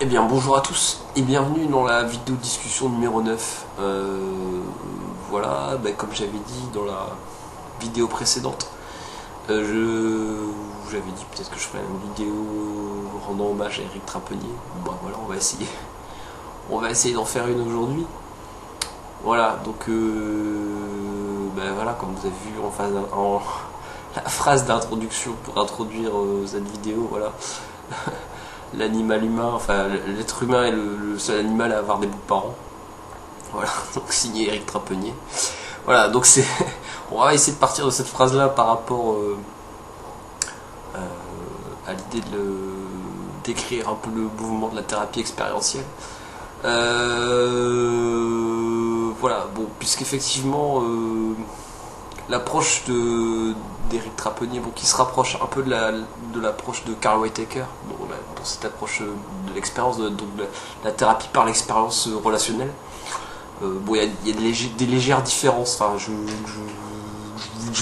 Eh bien bonjour à tous et bienvenue dans la vidéo discussion numéro 9. Voilà, comme j'avais dit dans la vidéo précédente, j'avais dit peut-être que je ferais une vidéo rendant hommage à Eric Trapenier. Bon bah voilà, on va essayer d'en faire une aujourd'hui. Voilà, donc voilà, comme vous avez vu la phrase d'introduction pour introduire cette vidéo, voilà. L'animal humain, enfin l'être humain est le seul animal à avoir des bouts de parents. Voilà, donc signé Eric Trapenier. Voilà, donc on va essayer de partir de cette phrase-là par rapport à l'idée de décrire un peu le mouvement de la thérapie expérientielle. Voilà, bon, puisqu'effectivement l'approche d'Eric Trapenier, qui se rapproche un peu de l'approche de Carl Whitaker, dans cette approche de l'expérience, de la thérapie par l'expérience relationnelle. Il y a des légères différences. Enfin, je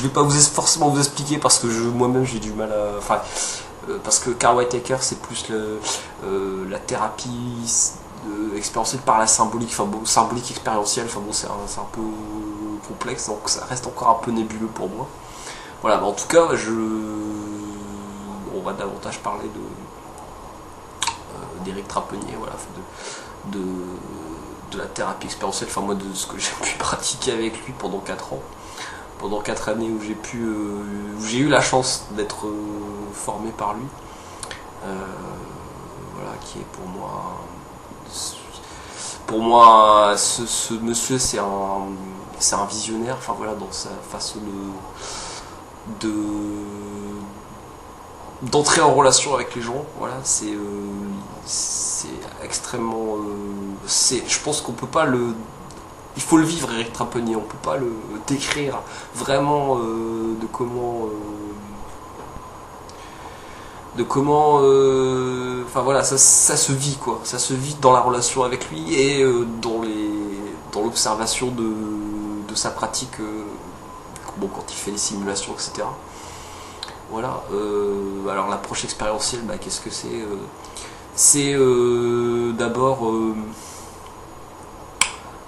vais pas forcément vous expliquer parce que moi-même j'ai du mal à. Enfin, parce que Carl Whitaker c'est plus la thérapie expérientielle par la symbolique. Enfin bon, symbolique expérientielle. Enfin bon, c'est un peu complexe, donc ça reste encore un peu nébuleux pour moi. Voilà, mais en tout cas, on va davantage parler d'Eric Trapenier, voilà, de la thérapie expérientielle, enfin moi de ce que j'ai pu pratiquer avec lui pendant 4 ans. Pendant 4 années où j'ai eu la chance d'être formé par lui. Voilà, qui est pour moi ce monsieur c'est un visionnaire, enfin voilà, dans sa façon d'entrer en relation avec les gens. Voilà, c'est extrêmement je pense qu'on peut pas il faut le vivre, Eric Trapenier, on peut pas le décrire vraiment de comment enfin voilà, ça se vit, quoi, ça se vit dans la relation avec lui et dans l'observation de sa pratique, quand il fait les simulations, etc. Voilà, alors l'approche expérientielle, qu'est-ce que c'est c'est d'abord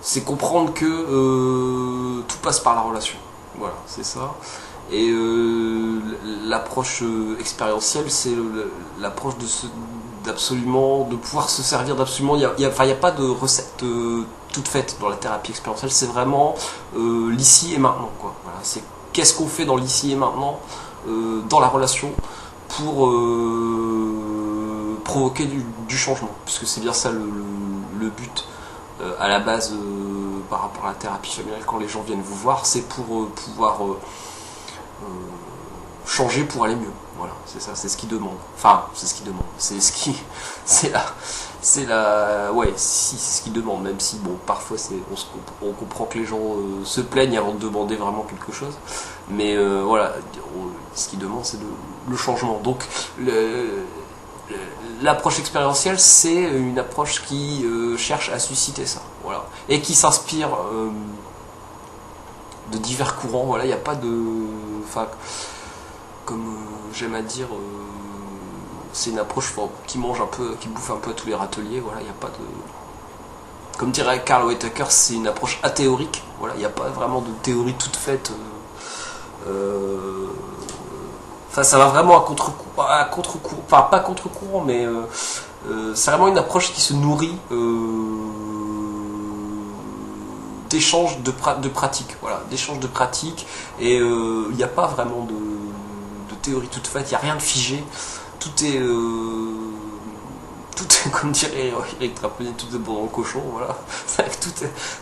c'est comprendre que tout passe par la relation. Voilà, c'est ça. Et l'approche expérientielle, c'est l'approche de pouvoir se servir d'absolument. Il n'y a pas de recette toute faite dans la thérapie expérientielle. C'est vraiment l'ici et maintenant, quoi. Voilà, c'est qu'est-ce qu'on fait dans l'ici et maintenant, dans la relation, pour provoquer du changement, puisque c'est bien ça le but à la base par rapport à la thérapie familiale. Quand les gens viennent vous voir, c'est pour pouvoir changer pour aller mieux. Voilà, c'est ça, c'est ce qu'ils demandent. Enfin, c'est ce qu'ils demandent. C'est ce qu'ils demandent, même si parfois on comprend que les gens se plaignent avant de demander vraiment quelque chose. Mais voilà, ce qu'ils demandent, c'est le changement. Donc l'approche expérientielle, c'est une approche qui cherche à susciter ça, voilà, et qui s'inspire de divers courants. Voilà, il n'y a pas de, enfin, comme j'aime à dire, c'est une approche qui mange un peu, qui bouffe un peu à tous les râteliers. Voilà, il n'y a pas de, comme dirait Carl Whitaker, c'est une approche athéorique. Voilà, il n'y a pas vraiment de théorie toute faite. Enfin, ça va vraiment à contre-courant, enfin pas contre-courant, mais c'est vraiment une approche qui se nourrit d'échanges de pratiques, voilà, d'échanges de pratiques, et il n'y a pas vraiment de théorie toute faite, il n'y a rien de figé, tout est comme dirait Eric Trapenier, tout est bon dans le cochon, voilà.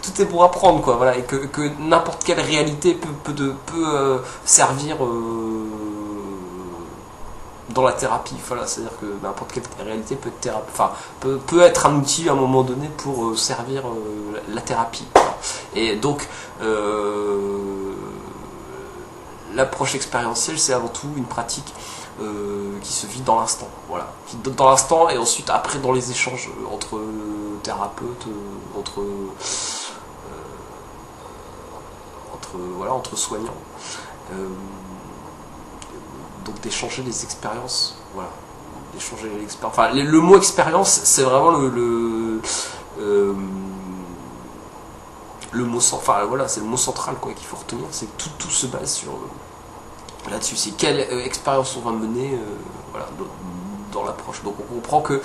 Tout est bon à prendre, quoi, voilà, et que n'importe quelle réalité peut servir dans la thérapie. Voilà, c'est-à-dire que n'importe quelle réalité peut être un outil à un moment donné pour servir la thérapie. Voilà. Et donc l'approche expérientielle, c'est avant tout une pratique qui se vit dans l'instant, voilà, dans l'instant, et ensuite après dans les échanges entre thérapeutes, entre soignants, donc d'échanger les expériences, voilà, d'échanger l'expérience. Enfin, le mot expérience, c'est vraiment le mot, enfin voilà, c'est le mot central quoi qu'il faut retenir, c'est que tout se base sur là-dessus. C'est quelle expérience on va mener, voilà, dans l'approche. Donc on comprend que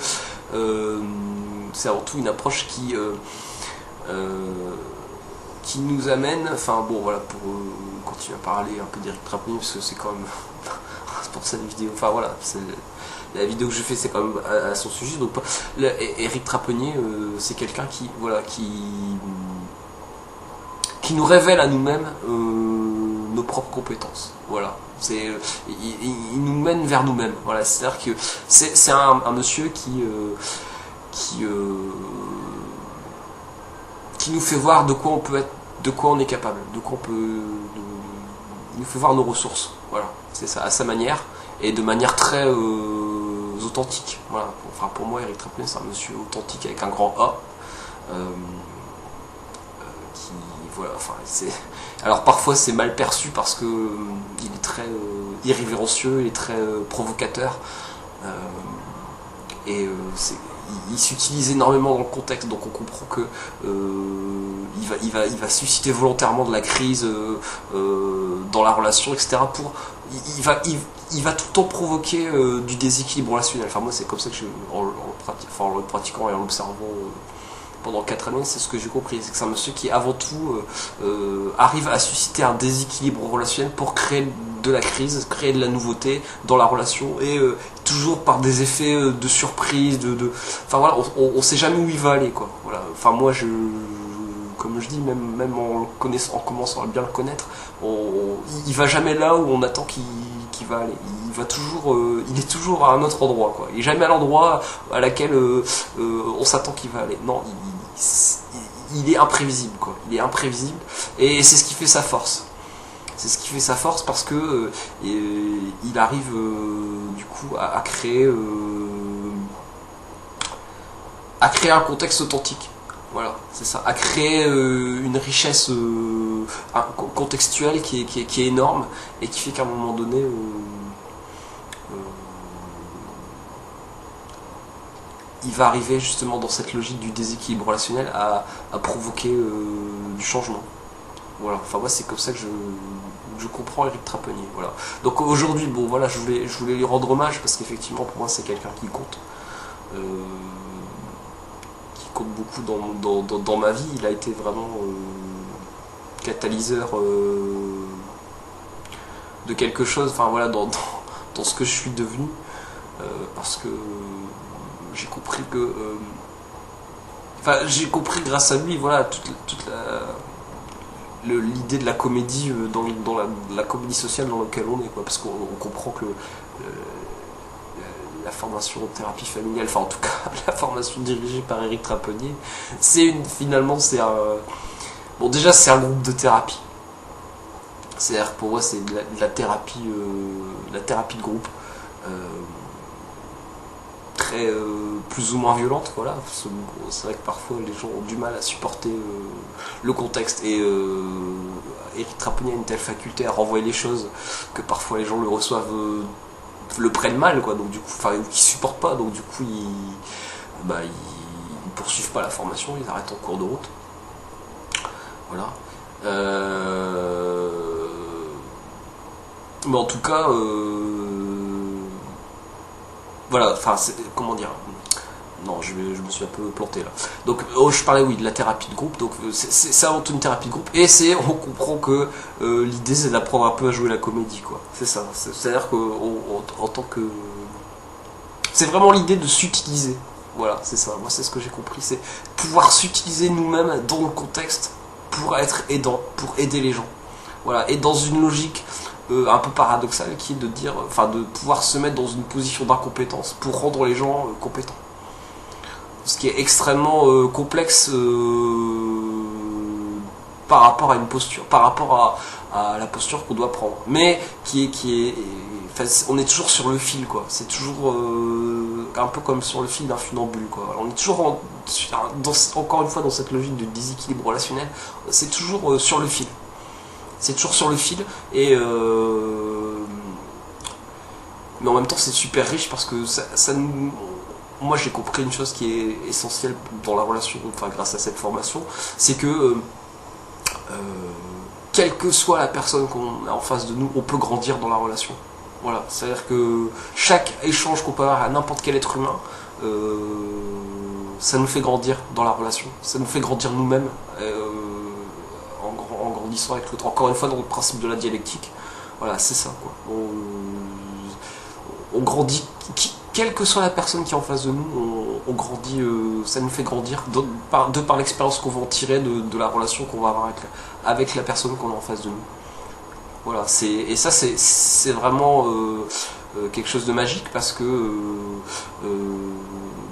c'est avant tout une approche qui nous amène, enfin bon voilà, pour continuer à parler un peu d'Éric Trapenier, parce que c'est quand même c'est pour cette vidéo, enfin voilà, la vidéo que je fais c'est quand même à son sujet. Donc Éric Trapenier, c'est quelqu'un qui voilà qui nous révèle à nous-mêmes nos propres compétences. Voilà, il nous mène vers nous-mêmes. Voilà, c'est-à-dire que c'est un monsieur qui nous fait voir de quoi on peut être, de quoi on est capable, de quoi on peut, il nous fait voir nos ressources. Voilà, c'est ça, à sa manière et de manière très authentique. Voilà, enfin pour moi, Éric Trapenier, c'est un monsieur authentique avec un grand A. Voilà, enfin, alors parfois c'est mal perçu parce que il est très irrévérencieux, il est très provocateur et il s'utilise énormément dans le contexte, donc on comprend que il va susciter volontairement de la crise dans la relation, etc. Il va tout le temps provoquer du déséquilibre relationnel. Enfin moi c'est comme ça que en le pratiquant et en l'observant pendant 4 années, c'est ce que j'ai compris, c'est que c'est un monsieur qui avant tout arrive à susciter un déséquilibre relationnel pour créer de la crise, créer de la nouveauté dans la relation et toujours par des effets de surprise, enfin voilà, on sait jamais où il va aller quoi. Voilà. Enfin moi comme je dis, même en commençant à bien le connaître, il va jamais là où on attend qu'il va aller. Il est toujours à un autre endroit, quoi. Il est jamais à l'endroit à laquelle on s'attend qu'il va aller. Non, il est imprévisible, quoi. Il est imprévisible, et c'est ce qui fait sa force. C'est ce qui fait sa force parce que il arrive du coup à créer un contexte authentique. Voilà, c'est ça, à créer une richesse contextuelle qui est énorme et qui fait qu'à un moment donné, il va arriver justement dans cette logique du déséquilibre relationnel à provoquer du changement. Voilà, enfin moi c'est comme ça que je comprends Éric Trapenier. Voilà. Donc aujourd'hui, bon voilà, je voulais lui rendre hommage parce qu'effectivement pour moi c'est quelqu'un qui compte. Beaucoup dans ma vie. Il a été vraiment catalyseur de quelque chose, enfin voilà, dans ce que je suis devenu, parce que j'ai compris que enfin j'ai compris grâce à lui, voilà, toute l'idée de la comédie dans la comédie sociale dans laquelle on est, quoi, parce qu'on comprend que la formation en thérapie familiale, enfin en tout cas la formation dirigée par Éric Trapenier, finalement c'est un... Bon déjà c'est un groupe de thérapie. C'est-à-dire pour moi c'est de la thérapie de groupe. Très plus ou moins violente, voilà. C'est vrai que parfois les gens ont du mal à supporter le contexte et Éric Trapenier a une telle faculté à renvoyer les choses que parfois les gens le reçoivent le prennent mal, quoi, donc du coup, enfin, qui supportent pas, donc du coup ils poursuivent pas la formation, ils arrêtent en cours de route. Voilà. Mais en tout cas, voilà, enfin, comment dire, non, je me suis un peu planté là. Donc, je parlais, oui, de la thérapie de groupe. Donc, c'est avant tout une thérapie de groupe. Et on comprend que l'idée, c'est d'apprendre un peu à jouer la comédie, quoi. C'est ça. C'est-à-dire qu'en tant que... C'est vraiment l'idée de s'utiliser. Voilà, c'est ça. Moi, c'est ce que j'ai compris. C'est pouvoir s'utiliser nous-mêmes dans le contexte pour être aidant, pour aider les gens. Voilà. Et dans une logique un peu paradoxale qui est de dire... Enfin, de pouvoir se mettre dans une position d'incompétence pour rendre les gens compétents. Ce qui est extrêmement complexe par rapport à une posture, par rapport à la posture qu'on doit prendre. Mais on est toujours sur le fil, quoi. C'est toujours un peu comme sur le fil d'un funambule, quoi. On est toujours encore une fois dans cette logique de déséquilibre relationnel. C'est toujours sur le fil. C'est toujours sur le fil et mais en même temps c'est super riche parce que moi j'ai compris une chose qui est essentielle dans la relation, enfin grâce à cette formation, c'est que euh, quelle que soit la personne qu'on a en face de nous, on peut grandir dans la relation. Voilà, c'est-à-dire que chaque échange qu'on peut avoir à n'importe quel être humain, ça nous fait grandir dans la relation, ça nous fait grandir nous-mêmes en grandissant avec l'autre. Encore une fois, dans le principe de la dialectique, voilà, c'est ça, quoi. On grandit, quelle que soit la personne qui est en face de nous, on grandit, ça nous fait grandir de par l'expérience qu'on va en tirer de la relation qu'on va avoir avec la personne qu'on a en face de nous. Voilà, et ça c'est vraiment quelque chose de magique parce que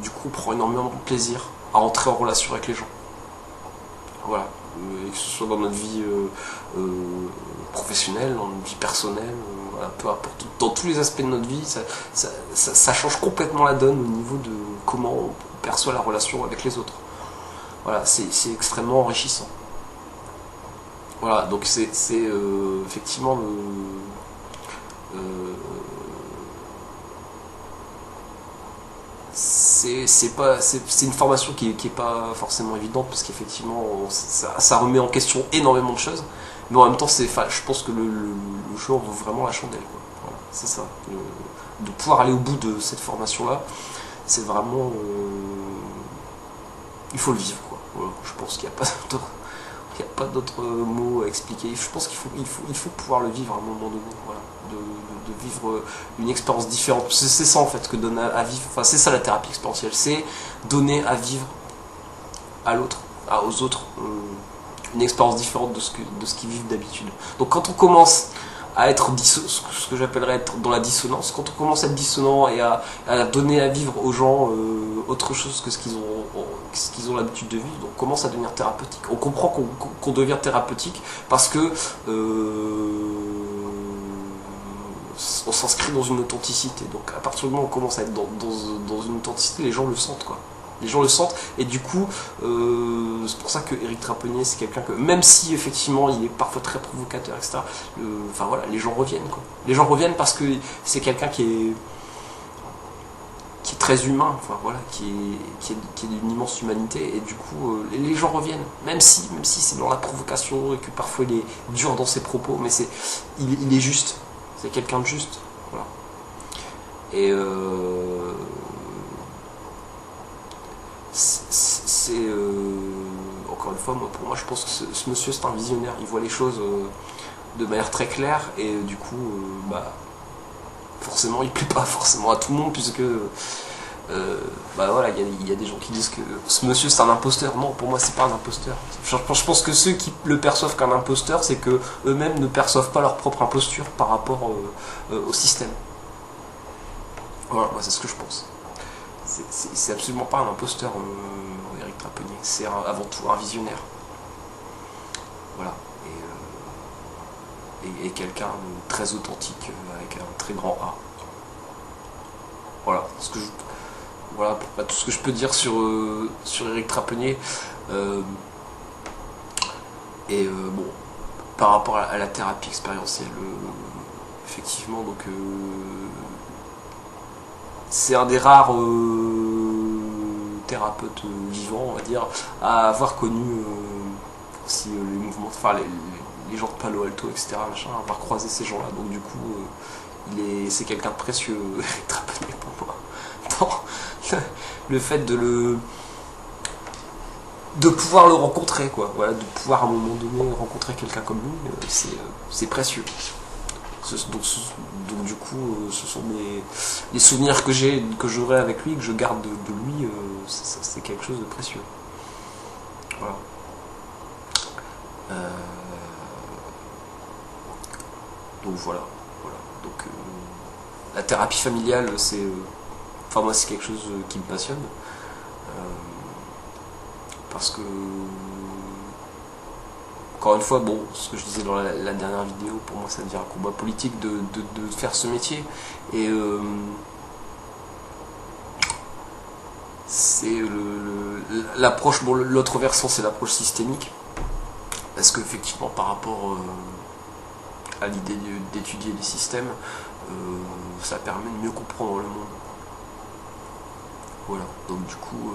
du coup on prend énormément de plaisir à entrer en relation avec les gens. Voilà, et que ce soit dans notre vie professionnelle, dans notre vie personnelle, voilà, peu importe, dans tous les aspects de notre vie, ça change complètement la donne au niveau de comment on perçoit la relation avec les autres. Voilà, c'est extrêmement enrichissant. Voilà, donc c'est effectivement c'est une formation qui est pas forcément évidente parce qu'effectivement ça remet en question énormément de choses, mais en même temps je pense que le jeu en vaut vraiment la chandelle, quoi. Voilà, c'est ça, de pouvoir aller au bout de cette formation là, c'est vraiment il faut le vivre, quoi. Voilà, je pense qu'il n'y a pas il n'y a pas d'autres mots à expliquer. Je pense qu'il faut pouvoir le vivre à un moment donné, voilà. De vivre une expérience différente. C'est ça en fait que donner à vivre, enfin c'est ça la thérapie expérientielle, c'est donner à vivre à l'autre, aux autres, une expérience différente de ce qu'ils vivent d'habitude. Donc quand on commence à être ce que j'appellerais être dans la dissonance, quand on commence à être dissonant et à donner à vivre aux gens autre chose que ce qu'ils ont l'habitude de vivre, donc on commence à devenir thérapeutique. On comprend qu'on devient thérapeutique parce que on s'inscrit dans une authenticité. Donc à partir du moment où on commence à être dans une authenticité, les gens le sentent, quoi. Les gens le sentent, et du coup, c'est pour ça que Éric Trapenier, c'est quelqu'un que, même si effectivement il est parfois très provocateur, etc., enfin voilà, les gens reviennent, quoi. Les gens reviennent parce que c'est quelqu'un qui est très humain, enfin voilà, qui est d'une immense humanité, et du coup, les gens reviennent, même si c'est dans la provocation et que parfois il est dur dans ses propos, mais il est juste, c'est quelqu'un de juste, voilà. Et encore une fois, pour moi je pense que ce monsieur c'est un visionnaire, il voit les choses de manière très claire, et du coup forcément il plaît pas forcément à tout le monde, puisque voilà, il y a des gens qui disent que ce monsieur c'est un imposteur. Non, pour moi c'est pas un imposteur. Je pense que ceux qui le perçoivent comme imposteur, c'est que eux-mêmes ne perçoivent pas leur propre imposture par rapport au système. Voilà, moi c'est ce que je pense. C'est absolument pas un imposteur, Éric Trapenier. C'est avant tout un visionnaire. Voilà. Et quelqu'un de très authentique, avec un très grand A. Voilà. Voilà tout ce que je peux dire sur Éric Trapenier. Bon, par rapport à la thérapie expérientielle, effectivement, donc c'est un des rares thérapeutes vivants, on va dire, à avoir connu aussi les mouvements, enfin les gens de Palo Alto, etc., machin, à avoir croisé ces gens-là. Donc du coup, c'est quelqu'un de précieux, Éric Trapenier, pour moi. Dans le fait de pouvoir le rencontrer, quoi. Voilà, de pouvoir à un moment donné rencontrer quelqu'un comme lui, c'est précieux. Donc du coup, ce sont les souvenirs que j'aurai avec lui, que je garde de lui, c'est quelque chose de précieux. Voilà. Donc voilà. Donc la thérapie familiale, enfin moi c'est quelque chose qui me passionne, parce que encore une fois, bon, ce que je disais dans la dernière vidéo, pour moi ça devient un combat politique de faire ce métier, et c'est l'approche, bon, l'autre versant c'est l'approche systémique, parce qu'effectivement par rapport à l'idée d'étudier les systèmes, ça permet de mieux comprendre le monde. Voilà, donc du coup,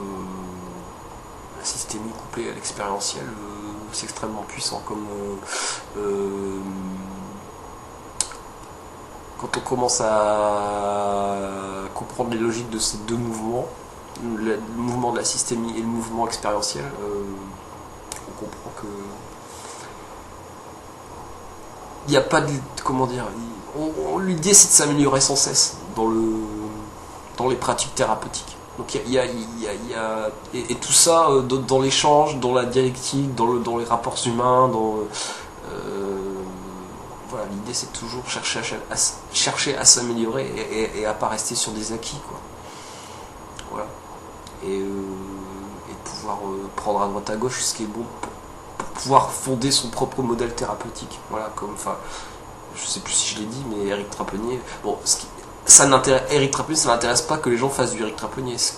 la systémie couplée à l'expérientiel, c'est extrêmement puissant. Comme quand on commence à comprendre les logiques de ces deux mouvements, le mouvement de la systémie et le mouvement expérientiel, on comprend que il n'y a pas de... comment dire, l'idée c'est de s'améliorer sans cesse dans les pratiques thérapeutiques. Donc et tout ça dans l'échange, dans la dialectique, dans les rapports humains, voilà, l'idée c'est toujours chercher à s'améliorer et à pas rester sur des acquis, quoi. Voilà. Et de pouvoir prendre à droite à gauche ce qui est bon pour pouvoir fonder son propre modèle thérapeutique. Voilà, comme, enfin, je sais plus si je l'ai dit, mais Eric Trapenier, bon, Eric Trapenier, ça n'intéresse pas que les gens fassent du Eric Trapenier. Ce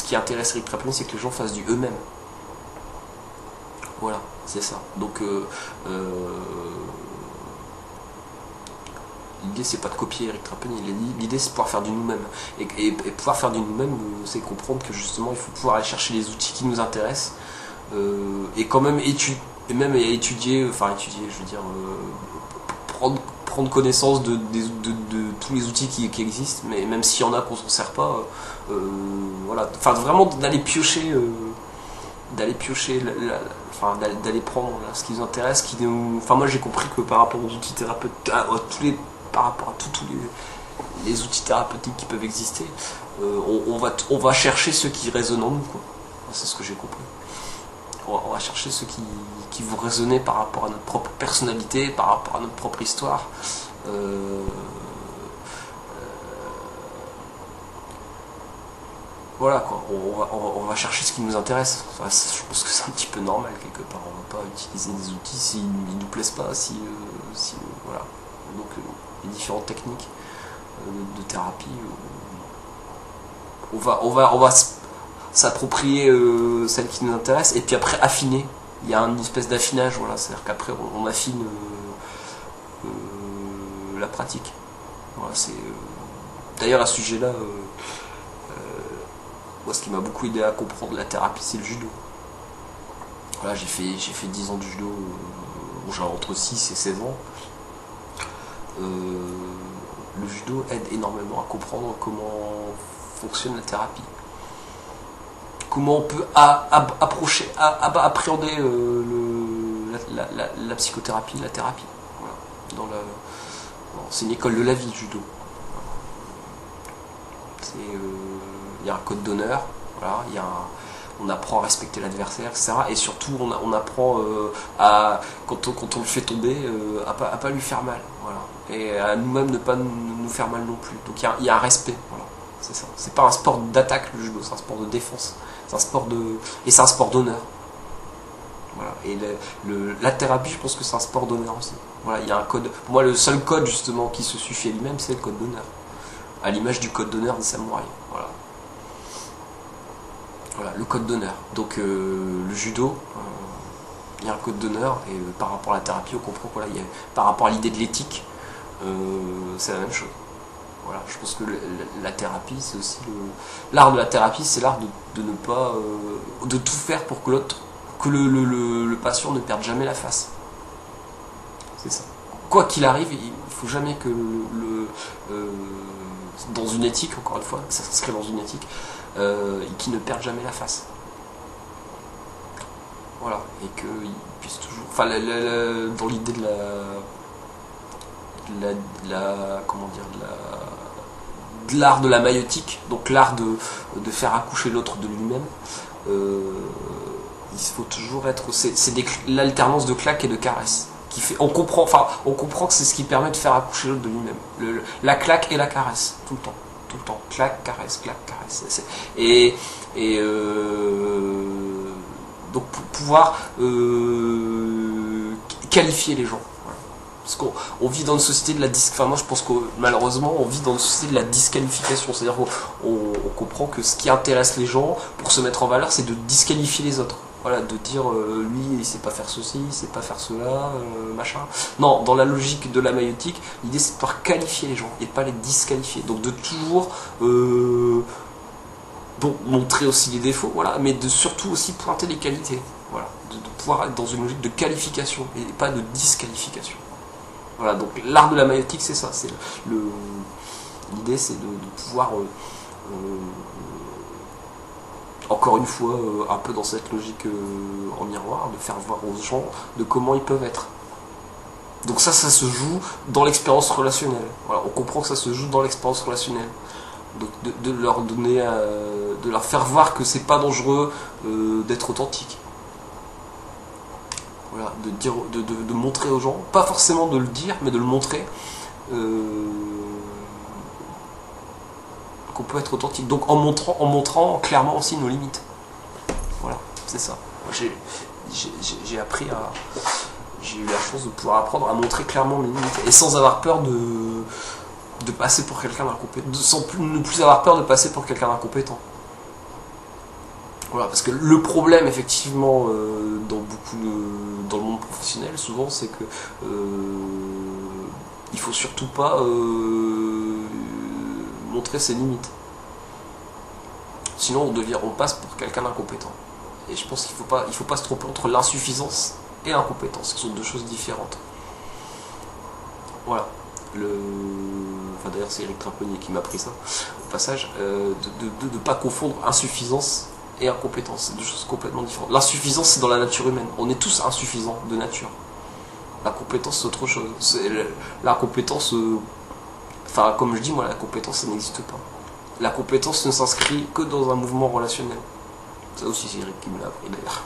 qui intéresse Eric Trapenier, c'est que les gens fassent du eux-mêmes. Voilà, c'est ça. Donc, l'idée, c'est pas de copier Eric Trapenier. L'idée, c'est de pouvoir faire du nous-mêmes. Et pouvoir faire du nous-mêmes, c'est comprendre que justement, il faut pouvoir aller chercher les outils qui nous intéressent et quand même étudier, je veux dire, prendre connaissance de tous les outils qui existent, mais même s'il y en a qu'on s'en sert pas, voilà, enfin vraiment d'aller piocher, d'aller prendre là, ce qui nous intéresse, enfin moi j'ai compris que par rapport aux outils thérapeutiques, par rapport à tous les outils thérapeutiques qui peuvent exister, on va chercher ceux qui résonnent en nous, quoi. C'est ce que j'ai compris. On va chercher ceux qui vont résonner par rapport à notre propre personnalité, par rapport à notre propre histoire. Voilà, quoi. On va chercher ce qui nous intéresse. Enfin, je pense que c'est un petit peu normal quelque part. On va pas utiliser des outils s'ils ne nous plaisent pas, voilà. Donc les différentes techniques de thérapie, on va s'approprier celle qui nous intéresse et puis après affiner. Il y a une espèce d'affinage, voilà, c'est-à-dire qu'après on affine la pratique. Voilà, d'ailleurs à ce sujet-là, moi ce qui m'a beaucoup aidé à comprendre la thérapie, c'est le judo. Voilà, j'ai fait 10 ans de judo, j'ai entre 6 et 16 ans. Le judo aide énormément à comprendre comment fonctionne la thérapie. Comment on peut appréhender la psychothérapie, la thérapie. Voilà. C'est une école de la vie, le judo. Il y a un code d'honneur, voilà, on apprend à respecter l'adversaire, etc. Et surtout, on apprend quand on le fait tomber, à pas lui faire mal. Voilà. Et à nous-mêmes ne pas nous faire mal non plus. Donc il y a un respect. Voilà. C'est ça. C'est pas un sport d'attaque, le judo, c'est un sport de défense. C'est un sport d'honneur. Voilà. Et la thérapie, je pense que c'est un sport d'honneur aussi. Voilà, il y a un code. Pour moi, le seul code justement qui se suffit à lui-même, c'est le code d'honneur. À l'image du code d'honneur des samouraïs. Voilà. Voilà, le code d'honneur. Donc le judo, il y a un code d'honneur, et par rapport à la thérapie, on comprend que par rapport à l'idée de l'éthique, c'est la même chose. Voilà, je pense que la thérapie, c'est aussi l'art de la thérapie, c'est l'art de ne pas de tout faire pour que le patient ne perde jamais la face. C'est ça. Quoi qu'il arrive, il faut jamais que dans une éthique, encore une fois, ça s'inscrit dans une éthique, qu'il ne perde jamais la face. Voilà, et qu'il puisse toujours, enfin, dans l'idée de l'art de la maïeutique, donc l'art de faire accoucher l'autre de lui-même, il faut toujours être, c'est l'alternance de claques et de caresses qui fait, on comprend que c'est ce qui permet de faire accoucher l'autre de lui-même, la claque et la caresse, tout le temps, claque, caresse, et donc pour pouvoir qualifier les gens. Parce qu'on vit dans une société de la moi je pense que malheureusement on vit dans une société de la disqualification, c'est-à-dire qu'on comprend que ce qui intéresse les gens pour se mettre en valeur, c'est de disqualifier les autres. Voilà, de dire lui il sait pas faire ceci, il sait pas faire cela, machin. Non, dans la logique de la maïotique, l'idée c'est de pouvoir qualifier les gens et pas les disqualifier. Donc de toujours bon, montrer aussi les défauts, voilà, mais de surtout aussi pointer les qualités. Voilà, de pouvoir être dans une logique de qualification et pas de disqualification. Voilà, donc l'art de la maïotique c'est ça, c'est l'idée c'est de pouvoir encore une fois, un peu dans cette logique en miroir, de faire voir aux gens de comment ils peuvent être. Donc ça se joue dans l'expérience relationnelle. Voilà, on comprend que ça se joue dans l'expérience relationnelle. Donc de leur donner, de leur faire voir que c'est pas dangereux d'être authentique. Voilà, de dire, de montrer aux gens, pas forcément de le dire, mais de le montrer. Qu'on peut être authentique. Donc en montrant clairement aussi nos limites. Voilà, c'est ça. J'ai appris à... J'ai eu la chance de pouvoir apprendre à montrer clairement mes limites. Et sans avoir peur de passer pour quelqu'un d'incompétent. Sans ne plus avoir peur de passer pour quelqu'un d'incompétent. Voilà, parce que le problème effectivement dans le monde professionnel souvent c'est que il faut surtout pas montrer ses limites. Sinon on passe pour quelqu'un d'incompétent. Et je pense qu'il faut pas se tromper entre l'insuffisance et l'incompétence, qui sont deux choses différentes. Voilà. Enfin d'ailleurs c'est Eric Trapenier qui m'a appris ça au passage, de ne pas confondre insuffisance et incompétence, c'est deux choses complètement différentes. L'insuffisance c'est dans la nature humaine, on est tous insuffisants de nature. La compétence c'est autre chose. La compétence, enfin comme je dis moi, la compétence ça n'existe pas. La compétence ne s'inscrit que dans un mouvement relationnel. Ça aussi c'est Eric qui me l'a appris d'ailleurs.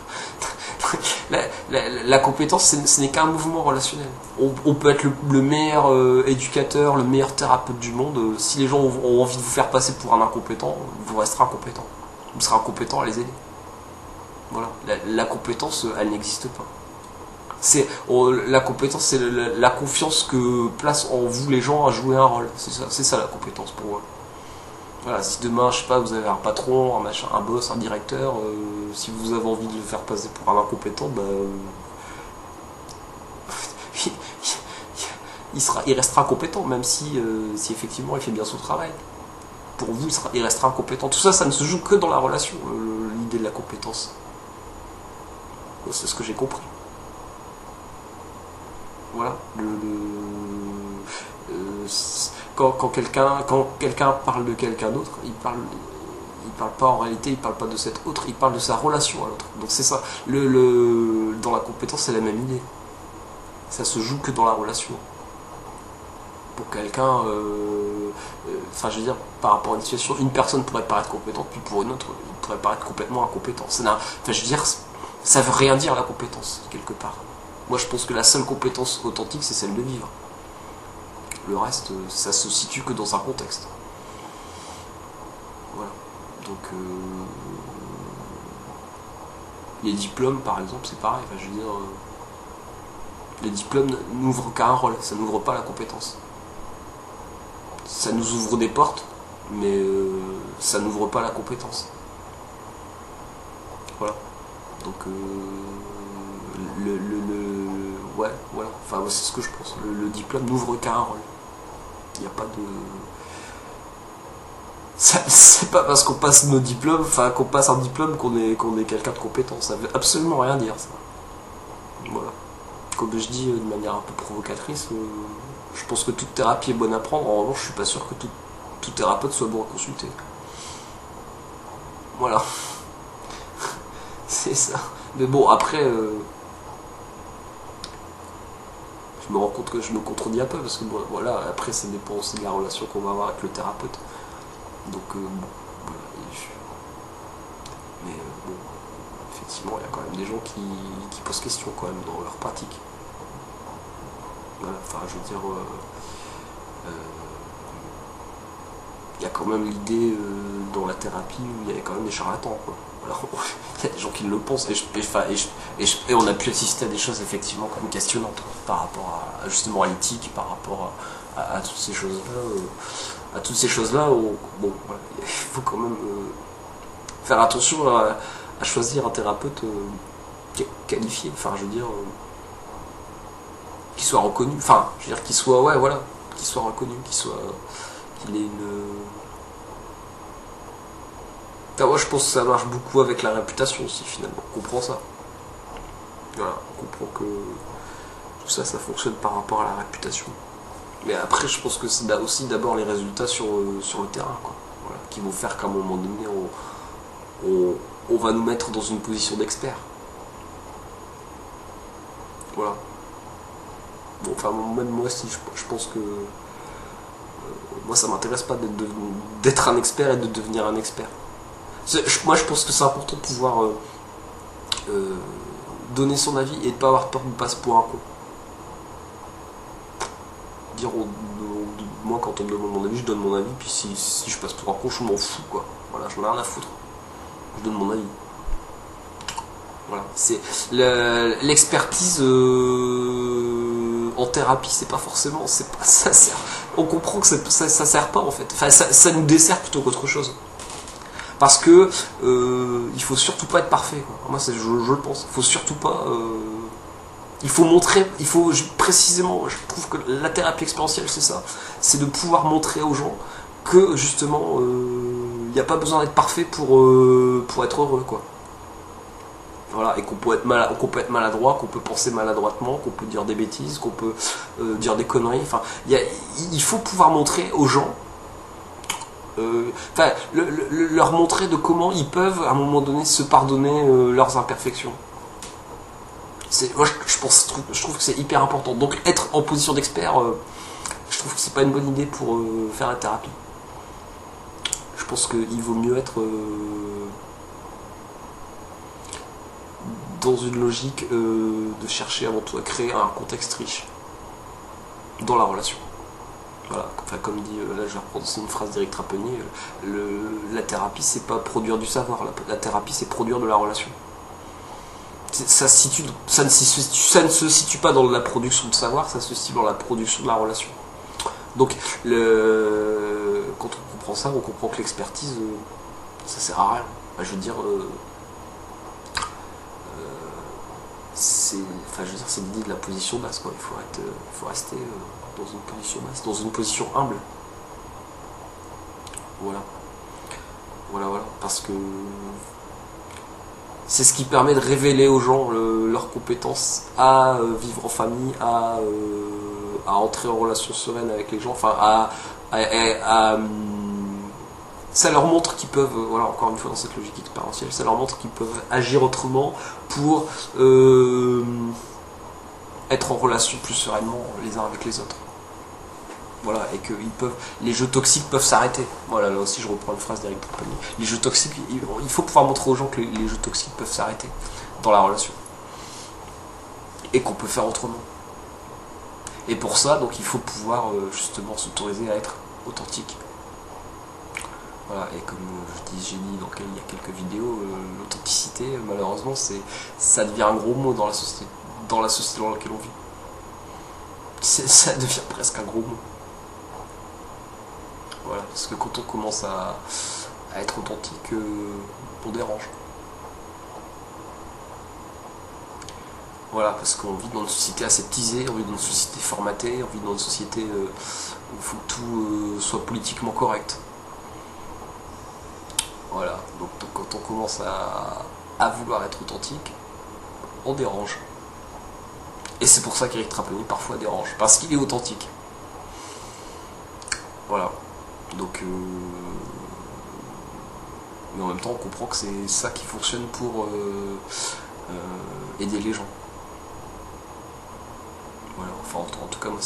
La compétence ce n'est qu'un mouvement relationnel. On peut être le meilleur éducateur, le meilleur thérapeute du monde, si les gens ont envie de vous faire passer pour un incompétent, vous resterez incompétent. Vous serez incompétent à les aider. Voilà. La compétence elle n'existe pas. La compétence c'est la confiance que placent en vous les gens à jouer un rôle. C'est ça la compétence pour moi. Voilà, si demain, je sais pas, vous avez un patron, un boss, un directeur, si vous avez envie de le faire passer pour un incompétent, bah, il restera compétent, même si effectivement il fait bien son travail. Pour vous, il restera incompétent. Tout ça, ça ne se joue que dans la relation, l'idée de la compétence. C'est ce que j'ai compris. Voilà. Quand quelqu'un parle de quelqu'un d'autre, il parle pas en réalité, il parle pas de cet autre, il parle de sa relation à l'autre. Donc c'est ça. Dans la compétence, c'est la même idée. Ça se joue que dans la relation. Pour quelqu'un, enfin je veux dire, par rapport à une situation, une personne pourrait paraître compétente, puis pour une autre, il pourrait paraître complètement incompétent. Enfin je veux dire, ça veut rien dire la compétence, quelque part. Moi je pense que la seule compétence authentique, c'est celle de vivre. Le reste, ça se situe que dans un contexte. Voilà. Donc, les diplômes, par exemple, c'est pareil. Enfin, je veux dire, les diplômes n'ouvrent qu'à un rôle, ça n'ouvre pas la compétence. Ça nous ouvre des portes, mais ça n'ouvre pas la compétence. Voilà. Donc, ouais, voilà. Enfin, c'est ce que je pense. Le diplôme n'ouvre qu'à un rôle. Il n'y a pas de... C'est pas parce qu'on passe nos diplômes, enfin qu'on passe un diplôme qu'on est quelqu'un de compétent. Ça veut absolument rien dire, ça. Voilà. Comme je dis de manière un peu provocatrice, je pense que toute thérapie est bonne à prendre. En revanche, je suis pas sûr que tout thérapeute soit bon à consulter. Voilà. C'est ça. Mais bon, après... je me rends compte que je me contredis un peu parce que bon, voilà, après ça dépend aussi de la relation qu'on va avoir avec le thérapeute. Donc bon, voilà. Mais bon, effectivement, il y a quand même des gens qui posent question quand même dans leur pratique. Voilà, enfin je veux dire, il y a quand même l'idée dans la thérapie où il y a quand même des charlatans, quoi. Voilà. Il y a des gens qui le pensent et on a pu assister à des choses effectivement comme questionnantes par rapport à justement à l'éthique, par rapport à toutes ces choses-là. Bon, voilà, il faut quand même faire attention à choisir un thérapeute qualifié, enfin je veux dire, qu'il soit reconnu, enfin je veux dire qu'il soit, ouais voilà, qu'il soit reconnu, qu'il ait une... Enfin, moi je pense que ça marche beaucoup avec la réputation aussi finalement, on comprend ça. Voilà, on comprend que tout ça, ça fonctionne par rapport à la réputation. Mais après, je pense que c'est aussi d'abord les résultats sur le terrain, quoi. Voilà, qui vont faire qu'à un moment donné, on va nous mettre dans une position d'expert. Voilà. Bon, enfin, même moi aussi, je pense que moi, ça m'intéresse pas d'être un expert et de devenir un expert. Moi, je pense que c'est important de pouvoir euh, donner son avis et de pas avoir peur de passer pour un con. Dire moi, quand on me demande mon avis, je donne mon avis, puis si je passe pour un con, je m'en fous, quoi. Voilà, j'en ai rien à foutre. Je donne mon avis. Voilà, c'est l'expertise en thérapie, c'est pas forcément, c'est pas ça sert. On comprend que ça sert pas en fait. Enfin, ça nous dessert plutôt qu'autre chose. Parce que il faut surtout pas être parfait, quoi. Moi, je le pense. Il faut surtout pas. Il faut montrer, précisément, je trouve que la thérapie expérientielle, c'est ça. C'est de pouvoir montrer aux gens que justement, il n'y a pas besoin d'être parfait pour être heureux, quoi. Voilà, et qu'on peut être maladroit, qu'on peut penser maladroitement, qu'on peut dire des bêtises, qu'on peut dire des conneries. Enfin, il faut pouvoir montrer aux gens, leur montrer de comment ils peuvent à un moment donné se pardonner leurs imperfections. Moi, je trouve que c'est hyper important. Donc être en position d'expert, je trouve que c'est pas une bonne idée pour faire la thérapie. Je pense qu'il vaut mieux être dans une logique de chercher avant tout à créer un contexte riche dans la relation. Voilà, enfin, comme dit, là je vais reprendre une phrase d'Éric Trapenier, la thérapie c'est pas produire du savoir, la thérapie c'est produire de la relation. Ça ne se situe pas dans la production de savoir, ça se situe dans la production de la relation. Donc quand on comprend ça, on comprend que l'expertise, ça sert à rien. Je veux dire, c'est l'idée de la position basse, quoi. Il faut rester dans une position basse, dans une position humble. Voilà. Voilà, parce que c'est ce qui permet de révéler aux gens leurs compétences à vivre en famille, à entrer en relation sereine avec les gens, enfin ça leur montre qu'ils peuvent, voilà, encore une fois dans cette logique expérientielle, ça leur montre qu'ils peuvent agir autrement pour être en relation plus sereinement les uns avec les autres. Voilà, et que les jeux toxiques peuvent s'arrêter. Voilà, là aussi je reprends une phrase d'Éric Trapenier. Les jeux toxiques, il faut pouvoir montrer aux gens que les jeux toxiques peuvent s'arrêter dans la relation. Et qu'on peut faire autrement. Et pour ça, donc il faut pouvoir justement s'autoriser à être authentique. Voilà, et comme j'ai dit il y a quelques vidéos, l'authenticité, malheureusement, ça devient un gros mot dans la société dans laquelle on vit. Ça devient presque un gros mot. Voilà, parce que quand on commence à être authentique, on dérange. Voilà, parce qu'on vit dans une société aseptisée, on vit dans une société formatée, on vit dans une société où il faut que tout soit politiquement correct. Voilà, donc quand on commence à vouloir être authentique, on dérange. Et c'est pour ça qu'Éric Trapenier parfois dérange, parce qu'il est authentique. Voilà. Donc, mais en même temps, on comprend que c'est ça qui fonctionne pour aider les gens. Voilà. Enfin, en tout cas, moi,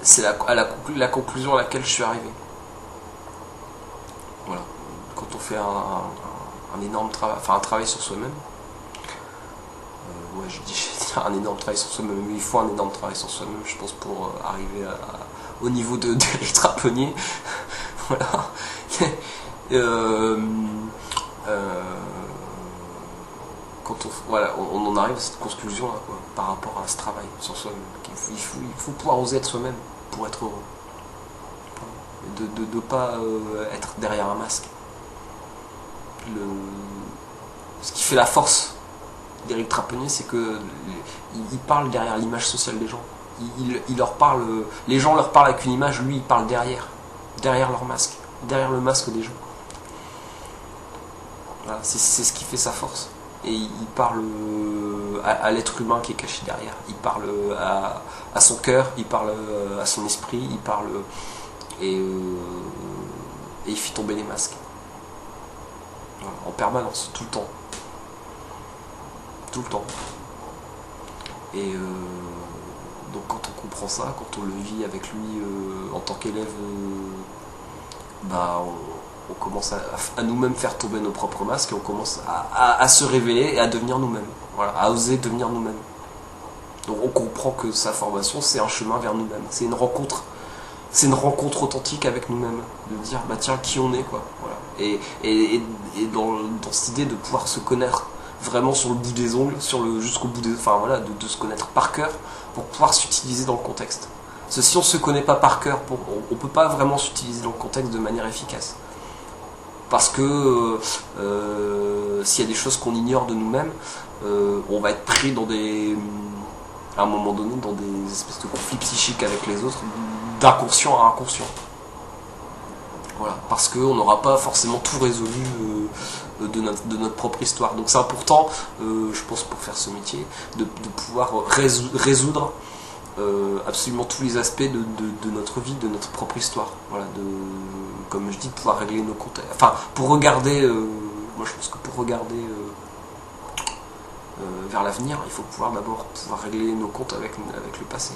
c'est la conclusion à laquelle je suis arrivé. Voilà. Quand on fait un énorme travail, enfin un travail sur soi-même. Ouais, je dis un énorme travail sur soi-même, mais il faut un énorme travail sur soi-même, je pense, pour arriver au niveau d'Éric Trapenier. Voilà. Quand on en arrive à cette conclusion là, quoi, par rapport à ce travail sur soi-même. Il faut pouvoir oser être soi-même pour être heureux. De ne pas être derrière un masque. Ce qui fait la force d'Éric Trapenier, c'est que il parle derrière l'image sociale des gens. Il leur parle, les gens leur parlent avec une image, lui il parle derrière leur masque, derrière le masque des gens. Voilà, c'est ce qui fait sa force. Et il parle à l'être humain qui est caché derrière. Il parle à son cœur, il parle à son esprit, il parle et il fait tomber les masques. Voilà, en permanence, tout le temps. Tout le temps. Et donc quand on comprend ça, quand on le vit avec lui en tant qu'élève, bah on commence à nous-mêmes faire tomber nos propres masques et on commence à se révéler et à devenir nous-mêmes. Voilà, à oser devenir nous-mêmes. Donc on comprend que sa formation, c'est un chemin vers nous-mêmes. C'est une rencontre authentique avec nous-mêmes. De dire, bah tiens, qui on est, quoi. Voilà. Et dans cette idée de pouvoir se connaître vraiment sur le bout des ongles, jusqu'au bout des... Enfin voilà, de se connaître par cœur pour pouvoir s'utiliser dans le contexte. Parce que si on ne se connaît pas par cœur, on ne peut pas vraiment s'utiliser dans le contexte de manière efficace. Parce que s'il y a des choses qu'on ignore de nous-mêmes, on va être pris à un moment donné dans des espèces de conflits psychiques avec les autres, d'inconscient à inconscient. Voilà, parce qu'on n'aura pas forcément tout résolu de notre propre histoire. Donc c'est important, je pense, pour faire ce métier, de pouvoir résoudre absolument tous les aspects de notre vie, de notre propre histoire. Voilà, comme je dis, de pouvoir régler nos comptes. Enfin, pour regarder, moi je pense que pour regarder vers l'avenir, il faut d'abord pouvoir régler nos comptes avec le passé.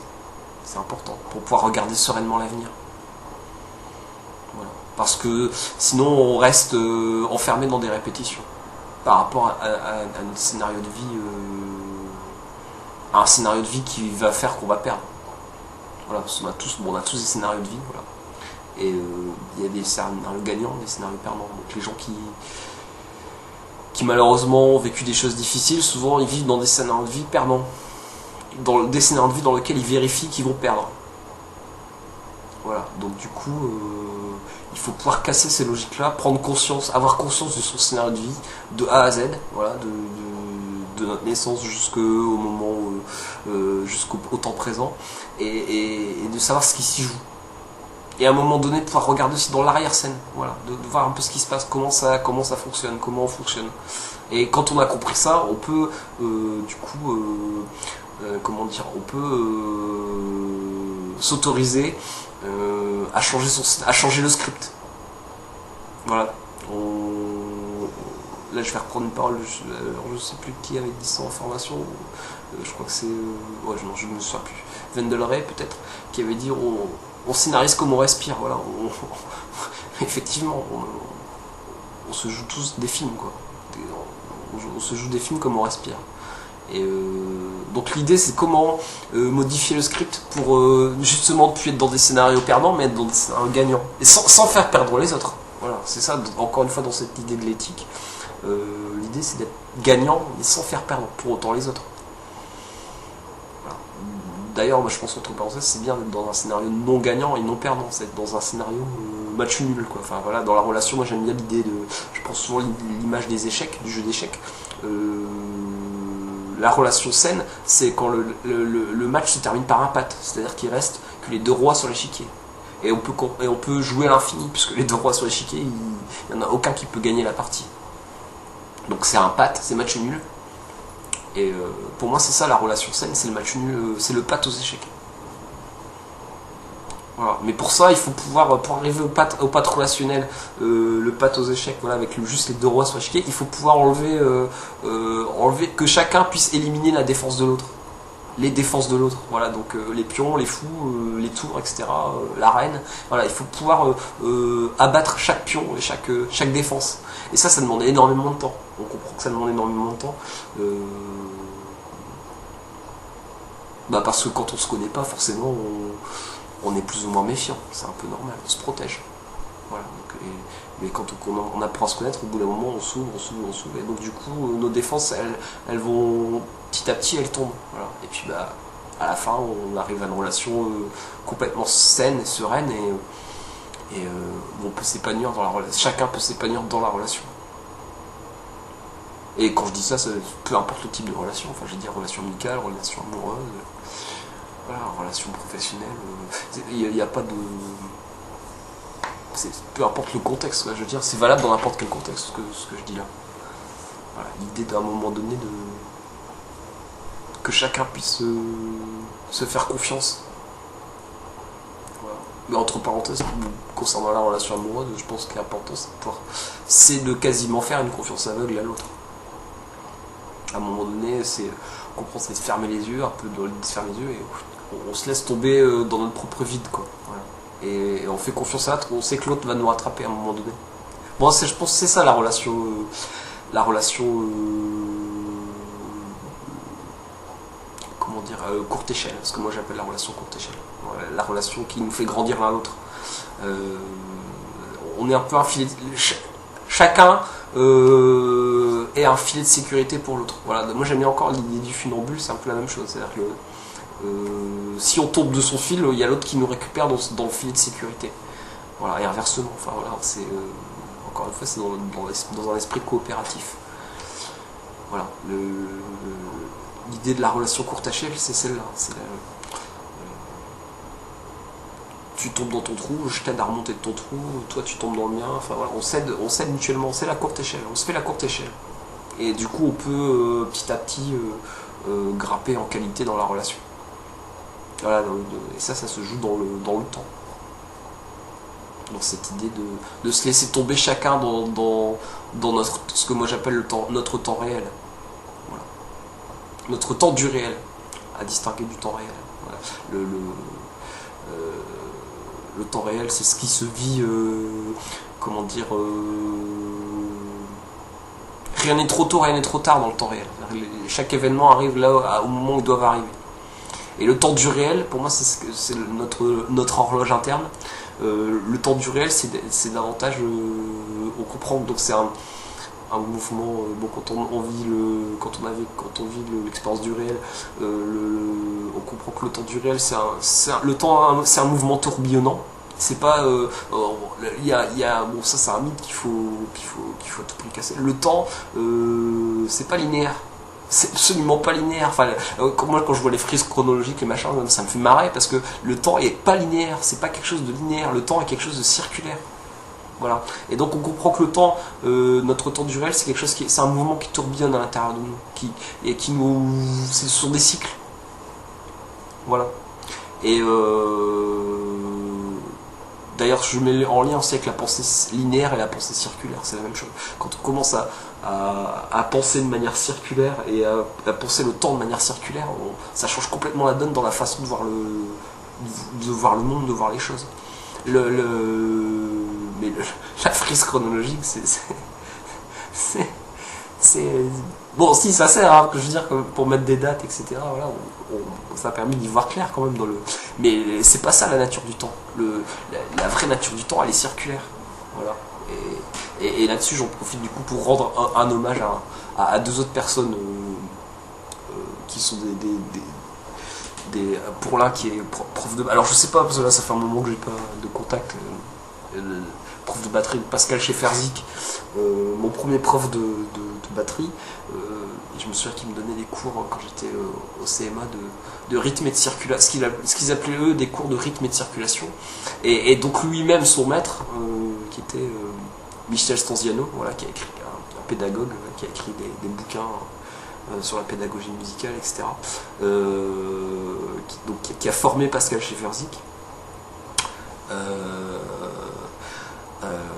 C'est important, pour pouvoir regarder sereinement l'avenir. Voilà. Parce que sinon on reste enfermé dans des répétitions par rapport à notre scénario de vie, à un scénario de vie qui va faire qu'on va perdre. Voilà, parce qu'on a tous des scénarios de vie, voilà. Et il y a des scénarios gagnants, des scénarios perdants. Donc les gens qui malheureusement ont vécu des choses difficiles, souvent ils vivent dans des scénarios de vie perdants. Des scénarios de vie dans lesquels ils vérifient qu'ils vont perdre. Voilà, donc du coup, il faut pouvoir casser ces logiques-là, prendre conscience, avoir conscience de son scénario de vie, de A à Z, voilà, de notre naissance jusqu'au moment, jusqu'au temps présent, et de savoir ce qui s'y joue. Et à un moment donné, de pouvoir regarder aussi dans l'arrière-scène, voilà, de voir un peu ce qui se passe, comment ça fonctionne, comment on fonctionne. Et quand on a compris ça, on peut, du coup, comment dire, on peut s'autoriser à changer le script. Voilà. Là, je vais reprendre une parole. Je ne sais plus qui avait dit ça en formation. Je crois que c'est. Ouais, non, je ne me souviens plus. Vendelray, peut-être, qui avait dit on scénarise comme on respire. Voilà. Effectivement, on se joue tous des films, quoi. On se joue des films comme on respire. Et donc l'idée, c'est comment modifier le script pour justement ne plus être dans des scénarios perdants, mais être dans des scénarios gagnants. Et sans faire perdre les autres. Voilà, c'est ça, encore une fois, dans cette idée de l'éthique. L'idée, c'est d'être gagnant, mais sans faire perdre pour autant les autres. Voilà. D'ailleurs, moi je pense qu'entre parenthèses, c'est bien d'être dans un scénario non gagnant et non perdant. C'est être dans un scénario match nul, quoi. Enfin voilà, dans la relation, moi j'aime bien l'idée de. Je pense souvent l'image des échecs, du jeu d'échecs. La relation saine, c'est quand le match se termine par impasse, c'est-à-dire qu'il reste que les deux rois sur l'échiquier. Et on peut jouer à l'infini, puisque les deux rois sur l'échiquier, il n'y en a aucun qui peut gagner la partie. Donc c'est impasse, c'est match nul. Et pour moi, c'est ça la relation saine, c'est le match nul, c'est le patte aux échecs. Voilà. Mais pour ça, il faut pour arriver au patte relationnel, le patte aux échecs, voilà, avec juste les deux rois sur l'échiquier, il faut pouvoir enlever que chacun puisse éliminer la défense de l'autre. Les défenses de l'autre, voilà, donc les pions, les fous, les tours, etc., la reine, voilà, il faut pouvoir abattre chaque pion et chaque défense. Et ça demande énormément de temps. On comprend que ça demande énormément de temps. Parce que quand on se connaît pas, forcément, on est plus ou moins méfiant. C'est un peu normal, on se protège. Voilà, donc, mais quand on apprend à se connaître, au bout d'un moment, on s'ouvre. Et donc du coup, nos défenses, elles vont petit à petit, elles tombent. Voilà. Et puis à la fin, on arrive à une relation complètement saine et sereine et on peut s'épanouir dans la relation. Chacun peut s'épanouir dans la relation. Et quand je dis ça, peu importe le type de relation, enfin j'ai dit relation amicale, relation amoureuse, voilà, relation professionnelle, il n'y a pas de... Peu importe le contexte, quoi, je veux dire, c'est valable dans n'importe quel contexte ce que je dis là. Voilà, l'idée d'un moment donné de que chacun puisse se faire confiance. Voilà. Mais entre parenthèses, concernant la relation amoureuse, je pense qu'il est important, c'est de quasiment faire une confiance aveugle à l'autre. À un moment donné, on comprend, c'est de fermer les yeux, un peu de se fermer les yeux, et on se laisse tomber dans notre propre vide, quoi. Voilà. Et on fait confiance à l'autre, on sait que l'autre va nous rattraper à un moment donné. Bon, je pense que c'est ça la relation, comment dire, courte échelle, ce que moi j'appelle la relation courte échelle. Voilà, la relation qui nous fait grandir l'un l'autre. On est un peu un filet, chacun est un filet de sécurité pour l'autre. Voilà, moi j'aime bien encore l'idée du funambule, c'est un peu la même chose, c'est-à-dire que si on tombe de son fil, il y a l'autre qui nous récupère dans le filet de sécurité. Voilà, et inversement, enfin voilà, c'est encore une fois, c'est dans un esprit coopératif. Voilà, l'idée de la relation courte échelle, c'est celle-là. Tu tombes dans ton trou, je t'aide à remonter de ton trou, toi tu tombes dans le mien, enfin voilà, on s'aide mutuellement, c'est la courte échelle, on se fait la courte échelle. Et du coup, on peut petit à petit grimper en qualité dans la relation. Voilà, et ça se joue dans le temps. Dans cette idée de se laisser tomber chacun dans ce que moi j'appelle notre temps réel. Voilà. Notre temps du réel, à distinguer du temps réel. Voilà. Le temps réel, c'est ce qui se vit, comment dire, rien n'est trop tôt, rien n'est trop tard dans le temps réel. Chaque événement arrive là au moment où il doit arriver. Et le temps du réel, pour moi, c'est notre horloge interne. Le temps du réel, c'est davantage, on comprend, donc c'est un mouvement, bon, quand on vit l'expérience du réel, on comprend que le temps du réel, c'est un mouvement tourbillonnant. C'est pas, bon, ça c'est un mythe qu'il faut à tout prix casser. Le temps, c'est pas linéaire. C'est absolument pas linéaire. Enfin, moi, quand je vois les frises chronologiques, les machins, ça me fait marrer parce que le temps est pas linéaire. C'est pas quelque chose de linéaire. Le temps est quelque chose de circulaire. Voilà. Et donc, on comprend que le temps, notre temps du réel, c'est quelque chose c'est un mouvement qui tourbillonne à l'intérieur de nous, ce sont des cycles. Voilà. Et d'ailleurs, je mets en lien aussi avec la pensée linéaire et la pensée circulaire, c'est la même chose. Quand on commence à penser de manière circulaire et à penser le temps de manière circulaire, ça change complètement la donne dans la façon de voir le monde, de voir les choses. Mais la frise chronologique, c'est bon, si ça sert, hein, je veux dire, pour mettre des dates, etc. Voilà, ça a permis d'y voir clair quand même mais c'est pas ça la nature du temps. La vraie nature du temps, elle est circulaire. Voilà. Et là-dessus, j'en profite du coup pour rendre un hommage à deux autres personnes qui sont pour l'un qui est prof de... Alors je sais pas, parce que là ça fait un moment que j'ai pas de contact. Prof de batterie, Pascal Cheferzik, mon premier prof de batterie. Je me souviens qu'il me donnait des cours quand j'étais au CMA de rythme et de circulation, ce qu'ils appelaient eux des cours de rythme et de circulation. Et donc lui-même, son maître, qui était Michel Stanziano, voilà, qui a écrit un pédagogue, qui a écrit des bouquins sur la pédagogie musicale, etc. Qui a formé Pascal Cheferzik.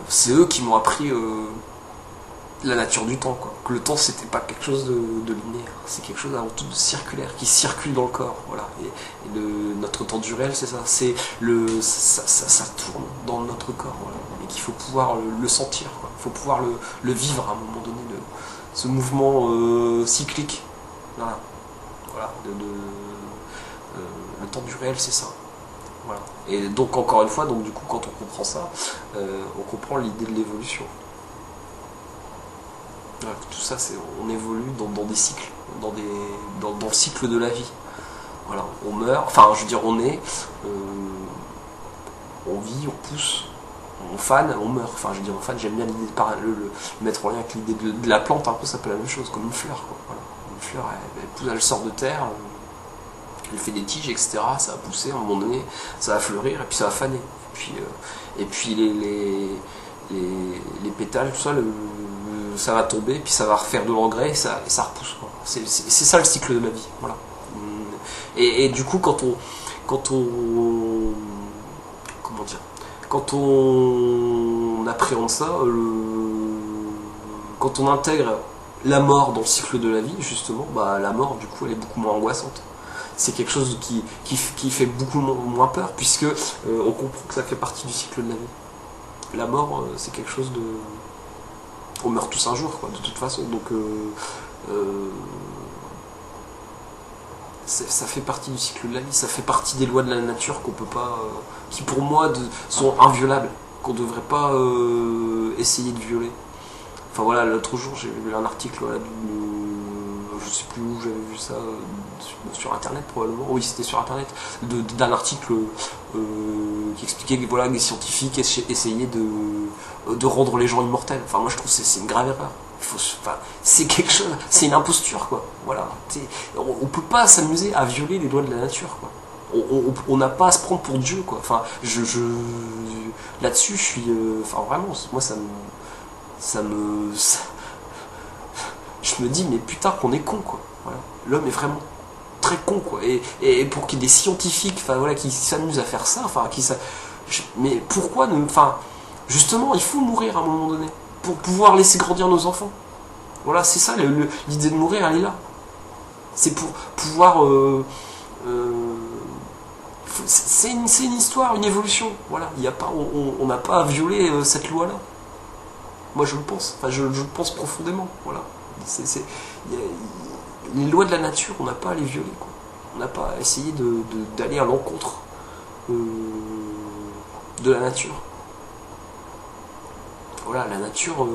C'est eux qui m'ont appris la nature du temps, quoi. Que le temps, c'était pas quelque chose de linéaire, c'est quelque chose avant tout de circulaire, qui circule dans le corps, voilà. Et notre temps du réel, c'est ça, ça tourne dans notre corps, voilà. Et qu'il faut pouvoir le sentir, quoi. Il faut pouvoir le vivre à un moment donné, ce mouvement cyclique, voilà. Le temps du réel, c'est ça. Voilà. Et donc encore une fois, donc du coup quand on comprend ça, on comprend l'idée de l'évolution. Voilà, tout ça, on évolue dans des cycles, dans le cycle de la vie. Voilà, on meurt, enfin je veux dire on est, on vit, on pousse, on fan, on meurt. Enfin, je veux dire, on fan, j'aime bien l'idée de le mettre en lien avec l'idée de la plante, un peu, ça peut la même chose, comme une fleur, quoi. Voilà. Une fleur, elle sort de terre, elle fait des tiges, etc. Ça va pousser, à un moment donné, ça va fleurir, et puis ça va faner. Et puis les pétales, tout ça, ça va tomber, puis ça va refaire de l'engrais, et ça repousse, quoi. C'est ça le cycle de la vie, voilà. Et du coup, quand on comment dire, quand on appréhende ça, quand on intègre la mort dans le cycle de la vie, justement, bah, la mort, du coup, elle est beaucoup moins angoissante. C'est quelque chose qui fait beaucoup moins peur, puisque on comprend que ça fait partie du cycle de la vie. La mort, c'est quelque chose de... On meurt tous un jour, quoi, de toute façon, donc... ça fait partie du cycle de la vie, ça fait partie des lois de la nature qu'on peut pas, qui pour moi sont inviolables, qu'on devrait pas essayer de violer. Enfin voilà, l'autre jour j'ai lu un article, voilà, je sais plus où j'avais vu ça, sur internet probablement, oui c'était sur internet, d'un article qui expliquait que voilà, les scientifiques essayaient de rendre les gens immortels. Enfin moi je trouve que c'est une grave erreur. C'est quelque chose, c'est une imposture, quoi. Voilà. On peut pas s'amuser à violer les lois de la nature, quoi. On n'a pas à se prendre pour Dieu, quoi. Enfin, là-dessus, je suis, enfin vraiment, moi je me dis, mais putain qu'on est con, quoi. Voilà. L'homme est vraiment très con, quoi. Et pour qu'il y ait des scientifiques, enfin voilà, qui s'amusent à faire ça, enfin mais pourquoi ne, enfin, justement, il faut mourir à un moment donné pour pouvoir laisser grandir nos enfants. Voilà, c'est ça, l'idée de mourir, elle est là. C'est pour pouvoir... c'est une histoire, une évolution. Voilà, on n'a pas à violer cette loi-là. Moi, je le pense. Enfin, je le pense profondément. Voilà. Les lois de la nature, on n'a pas à les violer, quoi. On n'a pas à essayer d'aller à l'encontre de la nature. Voilà, la nature,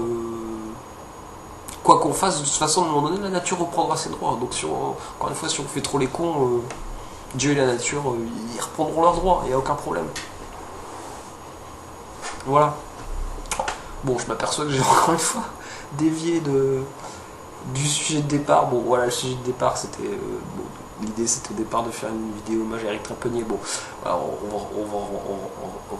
quoi qu'on fasse, de toute façon, à un moment donné, la nature reprendra ses droits. Donc, encore une fois, si on fait trop les cons, Dieu et la nature, ils reprendront leurs droits, il n'y a aucun problème. Voilà. Bon, je m'aperçois que j'ai encore une fois dévié du sujet de départ. Bon, voilà, le sujet de départ, c'était... bon, l'idée, c'était au départ de faire une vidéo hommage à Eric Trapenier. Bon, voilà, on va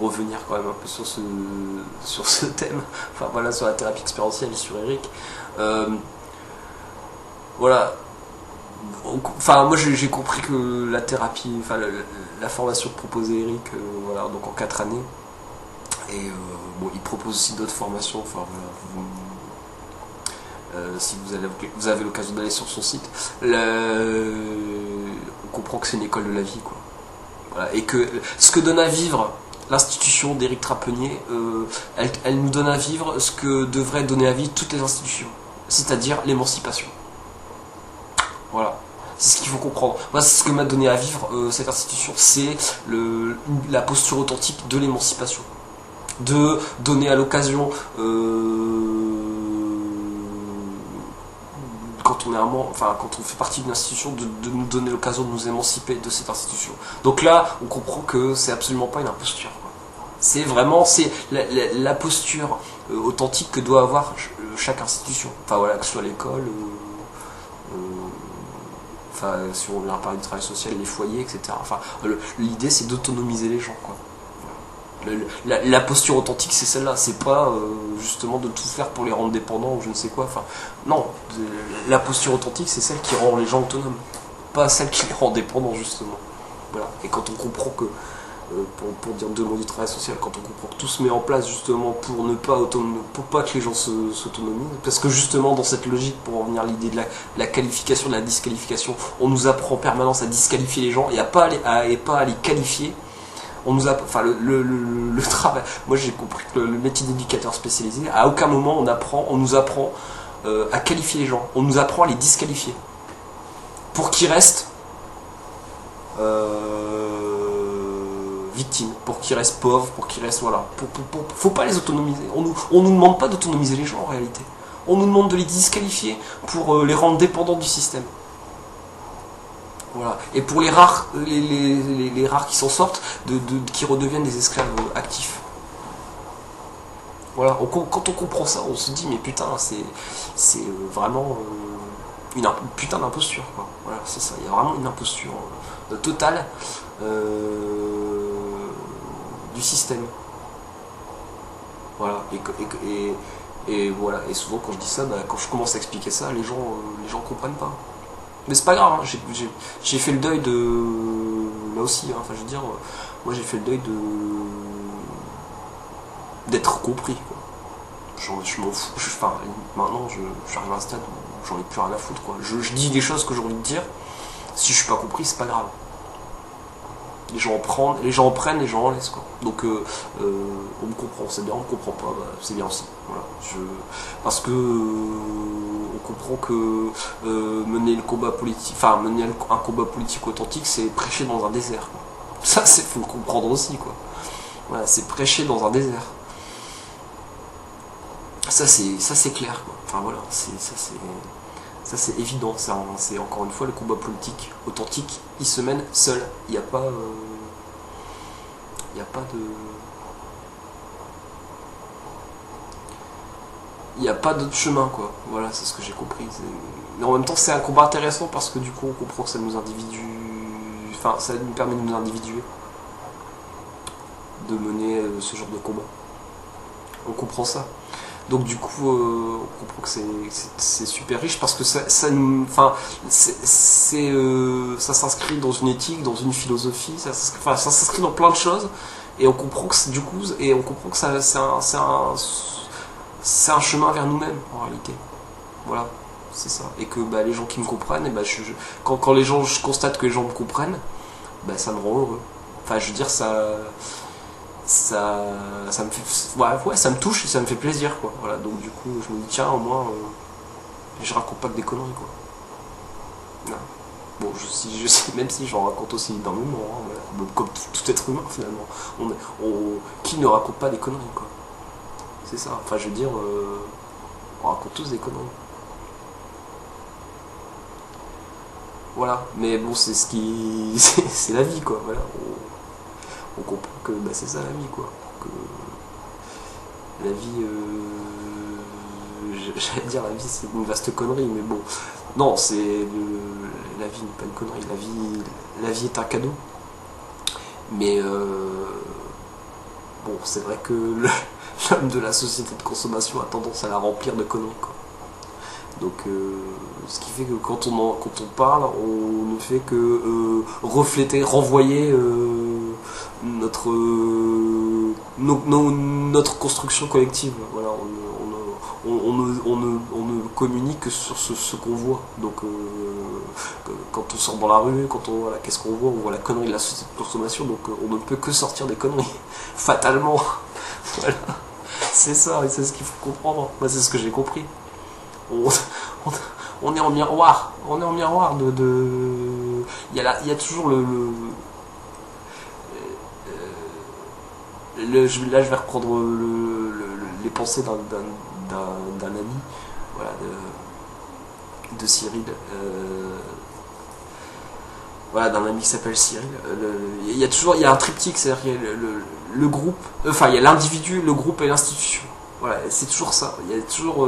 revenir quand même un peu sur ce thème. Enfin, voilà, sur la thérapie expérientielle, sur Eric. Voilà. Enfin, moi, j'ai compris que la thérapie, enfin, la formation que proposait Eric, voilà, donc en 4 années. Et bon, il propose aussi d'autres formations. Enfin, voilà, si vous avez l'occasion d'aller sur son site, on comprend que c'est une école de la vie, quoi. Voilà, et que ce que donne à vivre l'institution d'Éric Trapenier, elle nous donne à vivre ce que devraient donner à vivre toutes les institutions, c'est-à-dire l'émancipation. Voilà, c'est ce qu'il faut comprendre. Moi, c'est ce que m'a donné à vivre cette institution, c'est la posture authentique de l'émancipation, de donner à l'occasion quand on est quand on fait partie d'une institution, de nous donner l'occasion de nous émanciper de cette institution. Donc là, on comprend que c'est absolument pas une imposture, quoi. C'est vraiment la posture authentique que doit avoir chaque institution. Enfin voilà, que ce soit l'école, enfin si on vient parler du travail social, les foyers, etc. Enfin, l'idée c'est d'autonomiser les gens, quoi. La posture authentique, c'est celle-là, c'est pas justement de tout faire pour les rendre dépendants ou je ne sais quoi. Enfin, non, la posture authentique, c'est celle qui rend les gens autonomes, pas celle qui les rend dépendants, justement. Voilà. Et quand on comprend que, pour dire deux mots du travail social, quand on comprend que tout se met en place justement pour ne pas pour pas que les gens s'autonomisent, parce que justement dans cette logique, pour en venir à l'idée de la qualification, de la disqualification, on nous apprend en permanence à disqualifier les gens et pas à les qualifier. On nous a, enfin le travail. Moi j'ai compris que le métier d'éducateur spécialisé, à aucun moment on nous apprend à qualifier les gens. On nous apprend à les disqualifier pour qu'ils restent victimes, pour qu'ils restent pauvres, pour qu'ils restent voilà. Faut pas les autonomiser. On nous demande pas d'autonomiser les gens en réalité. On nous demande de les disqualifier pour les rendre dépendants du système. Voilà. Et pour les rares, les rares qui s'en sortent, qui redeviennent des esclaves actifs. Voilà, quand on comprend ça, on se dit mais putain, c'est vraiment une putain d'imposture, quoi. Voilà, c'est ça, il y a vraiment une imposture totale du système. Voilà, et voilà, et souvent quand je dis ça, bah, quand je commence à expliquer ça, les gens comprennent pas. Mais c'est pas grave, hein, j'ai fait le deuil de. Là aussi, hein, enfin je veux dire, moi j'ai fait le deuil de. D'être compris, quoi. Je m'en fous, enfin, maintenant je suis arrivé à un stade où j'en ai plus rien à foutre, quoi. Je dis les choses que j'ai envie de dire, si je suis pas compris, c'est pas grave. Les gens en prennent, les gens en laissent, quoi. Donc on me comprend, c'est bien, on me comprend pas, bah, c'est bien aussi. Voilà. Parce que on comprend que mener le combat politique, enfin mener un combat politique authentique, c'est prêcher dans un désert, quoi. Ça, faut le comprendre aussi, quoi. Voilà, c'est prêcher dans un désert. Ça c'est clair, quoi. Enfin voilà, ça c'est évident. C'est encore une fois le combat politique authentique. Il se mène seul. Il n'y a pas il n'y a pas de il n'y a pas d'autre chemin, quoi. Voilà, c'est ce que j'ai compris. Mais en même temps, c'est un combat intéressant parce que du coup, on comprend que ça nous individue. Enfin, ça nous permet de nous individuer, de mener ce genre de combat. On comprend ça. Donc du coup, on comprend que c'est super riche parce que ça nous, enfin, ça s'inscrit dans une éthique, dans une philosophie, ça s'inscrit dans plein de choses et on comprend que du coup, et on comprend que c'est un chemin vers nous-mêmes en réalité. Voilà, c'est ça. Et que bah, les gens qui me comprennent, et bah, quand les gens, je constate que les gens me comprennent, bah, ça me rend heureux. Enfin, je veux dire, ça me fait ouais, ça me touche et ça me fait plaisir, quoi. Voilà, donc du coup je me dis tiens, au moins je raconte pas que des conneries, quoi. Non. Bon, je sais, même si j'en raconte aussi dans le moment, hein, voilà. Comme tout être humain finalement, qui ne raconte pas des conneries, quoi. C'est ça, enfin je veux dire, on raconte tous des conneries. Voilà, mais bon, c'est ce qui c'est la vie, quoi. Voilà, on comprend que bah, c'est ça la vie, quoi. Que la vie, j'allais dire la vie c'est une vaste connerie, mais bon, non, la vie n'est pas une connerie, la vie est un cadeau. Mais bon, c'est vrai que l'homme de la société de consommation a tendance à la remplir de conneries, quoi. Donc, ce qui fait que quand on parle, on ne fait que refléter, renvoyer notre construction collective. Voilà, on ne communique que sur ce qu'on voit. Donc, quand on sort dans la rue, voilà, qu'est-ce qu'on voit? On voit la connerie de la société de consommation, donc on ne peut que sortir des conneries, fatalement. Voilà, c'est ça, et c'est ce qu'il faut comprendre. Moi, c'est ce que j'ai compris. On est en miroir. On est en miroir il y a toujours là je vais reprendre les pensées d'un ami, voilà, de Cyril, voilà, d'un ami qui s'appelle Cyril. Il y a un triptyque, c'est-à-dire le groupe, enfin il y a l'individu, le groupe et l'institution. Voilà, c'est toujours ça. Il y a toujours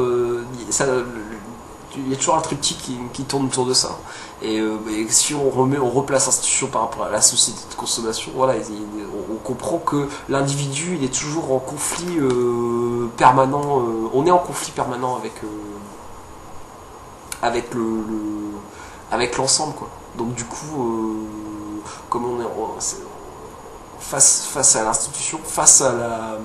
il y a toujours un triptyque qui tourne autour de ça. Et si on replace l'institution par rapport à la société de consommation, voilà, on comprend que l'individu, il est toujours en conflit permanent. On est en conflit permanent avec l'ensemble, quoi. Donc du coup, comme on est face à l'institution, face à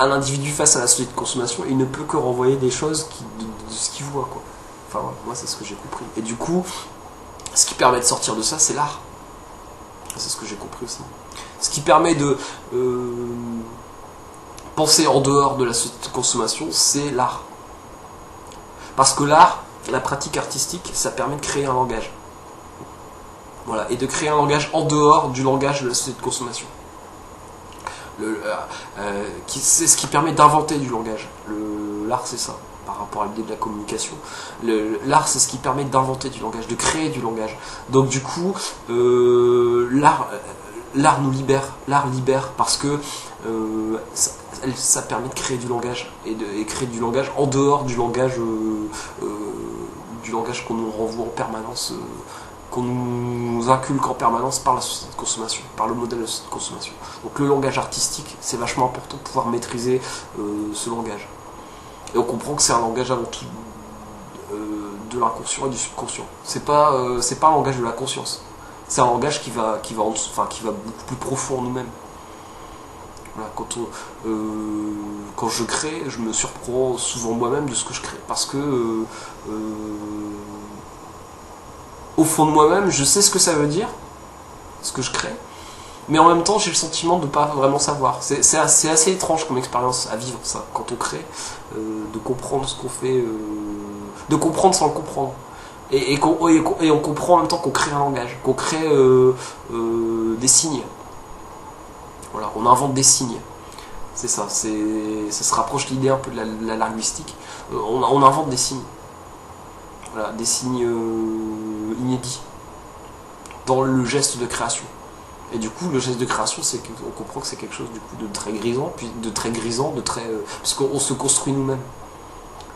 l'individu face à la société de consommation, il ne peut que renvoyer des choses de ce qu'il voit, quoi. Enfin, ouais, moi, c'est ce que j'ai compris. Et du coup, ce qui permet de sortir de ça, c'est l'art. C'est ce que j'ai compris aussi. Ce qui permet de penser en dehors de la société de consommation, c'est l'art. Parce que l'art, la pratique artistique, ça permet de créer un langage. Voilà, et de créer un langage en dehors du langage de la société de consommation. C'est ce qui permet d'inventer du langage. L'art, c'est ça, par rapport à l'idée de la communication. L'art, c'est ce qui permet d'inventer du langage, de créer du langage. Donc du coup, l'art nous libère, l'art libère parce que ça permet de créer du langage, et créer du langage en dehors du langage qu'on nous renvoie en permanence, qu'on nous inculque en permanence par la société de consommation, par le modèle de la société de consommation. Donc le langage artistique, c'est vachement important de pouvoir maîtriser ce langage. Et on comprend que c'est un langage avant tout de l'inconscient et du subconscient. C'est pas un langage de la conscience. C'est un langage qui va beaucoup plus profond en nous-mêmes. Voilà, quand je crée, je me surprends souvent moi-même de ce que je crée. Parce que au fond de moi-même, je sais ce que ça veut dire, ce que je crée, mais en même temps, j'ai le sentiment de ne pas vraiment savoir. C'est assez étrange comme expérience à vivre, ça, quand on crée, de comprendre ce qu'on fait, de comprendre sans le comprendre. Et on comprend en même temps qu'on crée un langage, qu'on crée des signes. Voilà, on invente des signes. C'est ça, ça se rapproche de l'idée un peu de la linguistique. On invente des signes. Voilà, des signes inédits dans le geste de création. Et du coup, le geste de création, on comprend que c'est quelque chose du coup de très grisant, puisqu'on se construit nous-mêmes.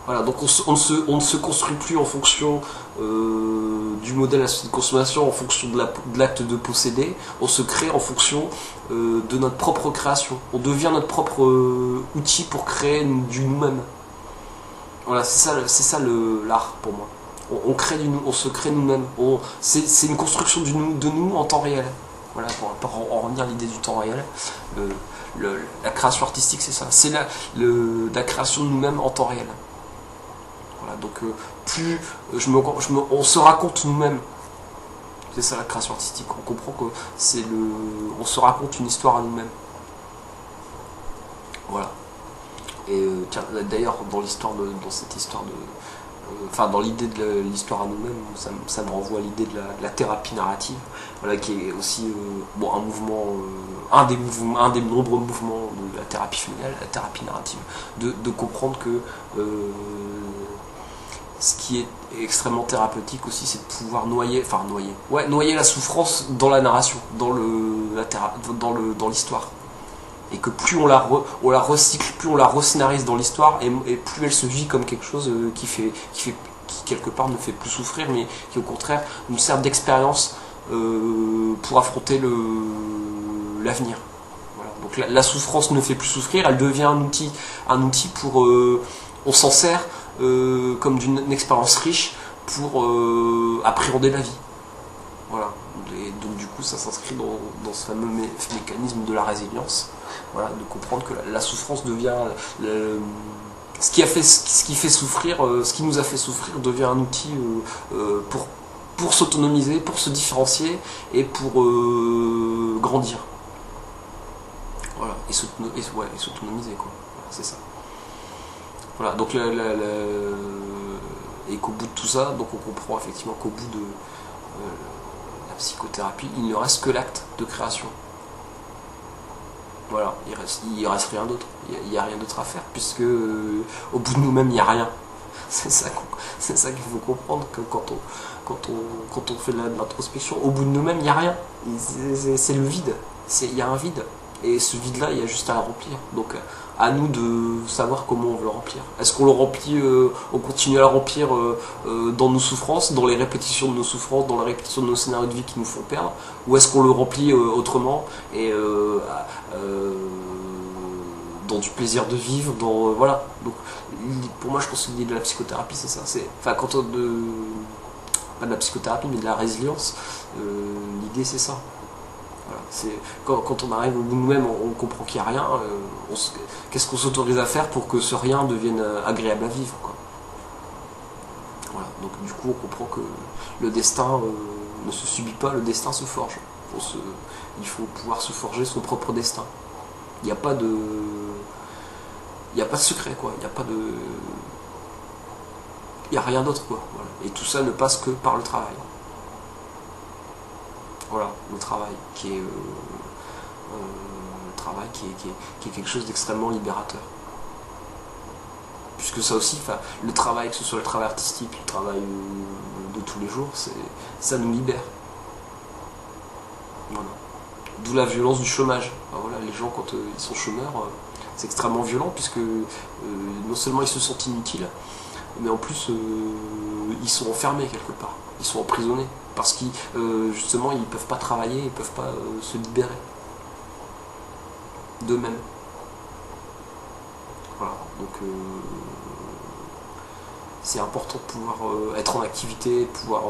Voilà, donc on ne se construit plus en fonction du modèle de la société de consommation, en fonction de l'acte de posséder. On se crée en fonction de notre propre création. On devient notre propre outil pour créer du nous-mêmes. Voilà, c'est ça l'art pour moi. On se crée nous-mêmes. C'est une construction de nous en temps réel. Voilà, pour en revenir à l'idée du temps réel. La création artistique, c'est ça. C'est la création de nous-mêmes en temps réel. Voilà, donc plus on se raconte nous-mêmes. C'est ça la création artistique. On comprend que on se raconte une histoire à nous-mêmes. Voilà. Et tiens, d'ailleurs, dans cette histoire dans l'idée de l'histoire à nous-mêmes, ça me renvoie à l'idée de la thérapie narrative, voilà, qui est aussi un mouvement, un des nombreux mouvements de la thérapie familiale, la thérapie narrative, de comprendre que ce qui est extrêmement thérapeutique aussi, c'est de pouvoir noyer la souffrance dans la narration, dans l'histoire. Et que plus on la recycle, plus on la rescénarise dans l'histoire, et plus elle se vit comme quelque chose qui quelque part ne fait plus souffrir, mais qui au contraire nous sert d'expérience pour affronter l'avenir. Voilà. Donc la souffrance ne fait plus souffrir, elle devient un outil pour... on s'en sert comme d'une expérience riche pour appréhender la vie. Voilà. Et donc du coup ça s'inscrit dans ce fameux mécanisme de la résilience. Voilà, de comprendre que la souffrance devient ce qui fait souffrir, ce qui nous a fait souffrir devient un outil pour s'autonomiser, pour se différencier et pour grandir. Voilà, et s'autonomiser quoi. Voilà, c'est ça. Voilà, donc et qu'au bout de tout ça, donc on comprend effectivement qu'au bout de la psychothérapie, il ne reste que l'acte de création. Voilà, il reste rien d'autre. Il n'y a rien d'autre à faire, puisque au bout de nous-mêmes, il n'y a rien. C'est ça qu'il faut comprendre, que quand on fait de l'introspection, au bout de nous-mêmes, il n'y a rien. C'est le vide. Il y a un vide. Et ce vide-là, il y a juste à le remplir. Donc à nous de savoir comment on veut le remplir. Est-ce qu'on le remplit, on continue à le remplir dans nos souffrances, dans les répétitions de nos souffrances, dans la répétition de nos scénarios de vie qui nous font perdre, ou est-ce qu'on le remplit autrement et dans du plaisir de vivre, voilà. Donc pour moi, je pense que l'idée de la psychothérapie, c'est ça. Pas de la psychothérapie, mais de la résilience. L'idée, c'est ça. Voilà, quand on arrive au bout de nous-mêmes, on comprend qu'il n'y a rien. Qu'est-ce qu'on s'autorise à faire pour que ce rien devienne agréable à vivre, quoi. Voilà, donc du coup on comprend que le destin ne se subit pas, le destin se forge. Il faut pouvoir se forger son propre destin. Il n'y a pas de secret, quoi. Il n'y a rien d'autre, quoi. Voilà. Et tout ça ne passe que par le travail. Voilà, le travail qui est quelque chose d'extrêmement libérateur. Puisque ça aussi, le travail, que ce soit le travail artistique, le travail de tous les jours, ça nous libère. Voilà. D'où la violence du chômage. Voilà, les gens, quand ils sont chômeurs, c'est extrêmement violent, puisque non seulement ils se sentent inutiles, mais en plus ils sont enfermés quelque part, ils sont emprisonnés, parce qu'ils justement ils peuvent pas travailler, ils peuvent pas se libérer d'eux-mêmes. Voilà, donc c'est important de pouvoir être en activité, pouvoir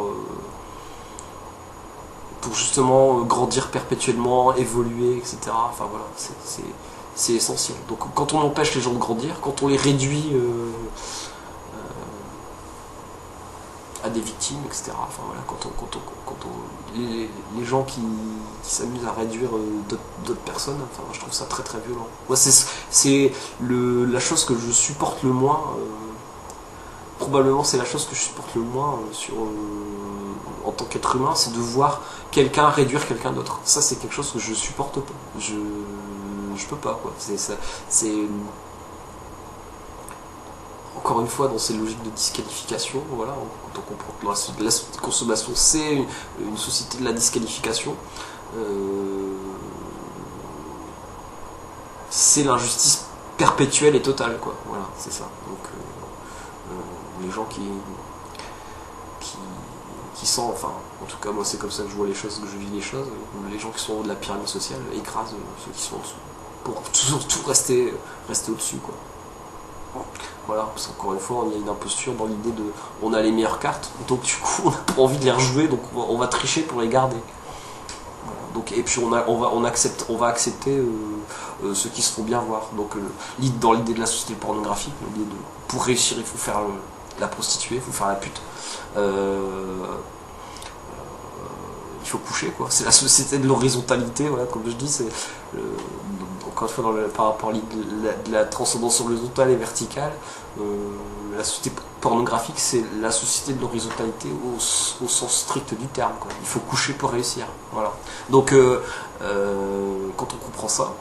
pour justement grandir perpétuellement, évoluer, etc. Enfin voilà, c'est essentiel. Donc quand on empêche les gens de grandir, quand on les réduit à des victimes, etc. Enfin voilà, les gens qui s'amusent à réduire d'autres personnes, enfin je trouve ça très très violent. Moi c'est la chose que je supporte le moins. Probablement c'est la chose que je supporte le moins en tant qu'être humain, c'est de voir quelqu'un réduire quelqu'un d'autre. Ça c'est quelque chose que je supporte pas. Je peux pas quoi. C'est encore une fois dans ces logiques de disqualification. Voilà, quand on comprend que la consommation c'est une société de la disqualification. C'est l'injustice perpétuelle et totale quoi. Voilà, c'est ça. Donc les gens qui sont, enfin, en tout cas moi c'est comme ça que je vois les choses, que je vis les choses, les gens qui sont en haut de la pyramide sociale écrasent ceux qui sont en dessous, pour surtout rester au-dessus quoi. Voilà, parce qu'encore une fois il y a une imposture dans l'idée de, on a les meilleures cartes, donc du coup on n'a pas envie de les rejouer, donc on va tricher pour les garder. Voilà. Donc, et puis on va accepter ceux qui se font bien voir. Donc dans l'idée de la société pornographique, l'idée de, pour réussir il faut faire la prostituée, il faut faire la pute. Il faut coucher quoi. C'est la société de l'horizontalité, voilà, comme je dis, c'est encore une fois par rapport à la transcendance horizontale et verticale, la société pornographique c'est la société de l'horizontalité au sens strict du terme quoi. Il faut coucher pour réussir. Voilà. Donc quand on comprend ça,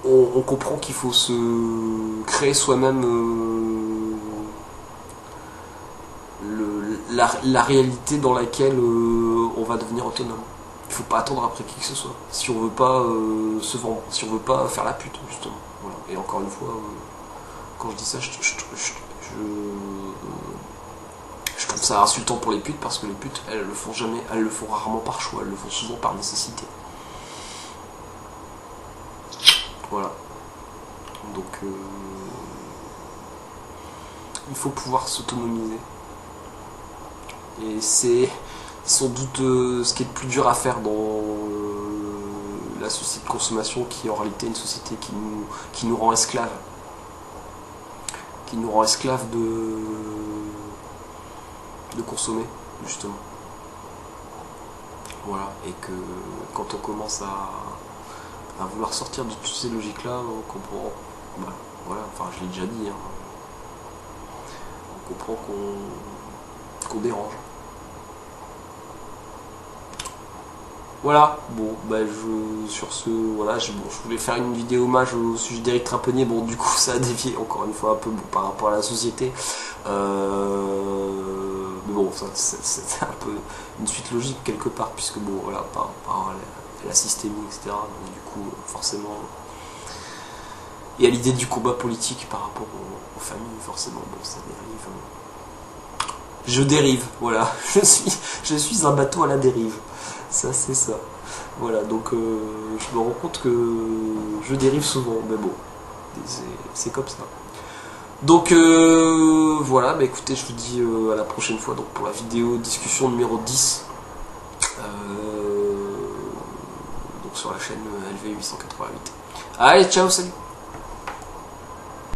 on comprend qu'il faut se créer soi-même la réalité dans laquelle on va devenir autonome. Il ne faut pas attendre après qui que ce soit. Si on veut pas se vendre, si on veut pas faire la pute, justement. Voilà. Et encore une fois, quand je dis ça, je trouve ça insultant pour les putes, parce que les putes, elles le font jamais, elles le font rarement par choix, elles le font souvent par nécessité. Voilà. Donc il faut pouvoir s'autonomiser. Et c'est sans doute ce qui est le plus dur à faire dans la société de consommation, qui est en réalité une société qui nous rend esclaves. Qui nous rend esclaves de consommer, justement. Voilà. Et que quand on commence à vouloir sortir de toutes ces logiques-là, on comprend. Voilà, enfin je l'ai déjà dit, hein, on comprend qu'on dérange. Voilà, bon, sur ce, voilà, je voulais faire une vidéo hommage au sujet d'Éric Trapenier. Bon, du coup, ça a dévié encore une fois un peu par rapport à la société. Mais bon, c'est un peu une suite logique quelque part, puisque bon, voilà, par rapport à la systémie, etc. Donc, du coup, forcément, et à l'idée du combat politique par rapport aux familles, forcément, bon, ça dérive. Je dérive, voilà, je suis un bateau à la dérive. Ça c'est ça. Voilà, donc je me rends compte que je dérive souvent, mais bon, c'est comme ça. Donc voilà, écoutez, je vous dis à la prochaine fois donc pour la vidéo discussion numéro 10 donc sur la chaîne LV888. Allez, ciao, salut.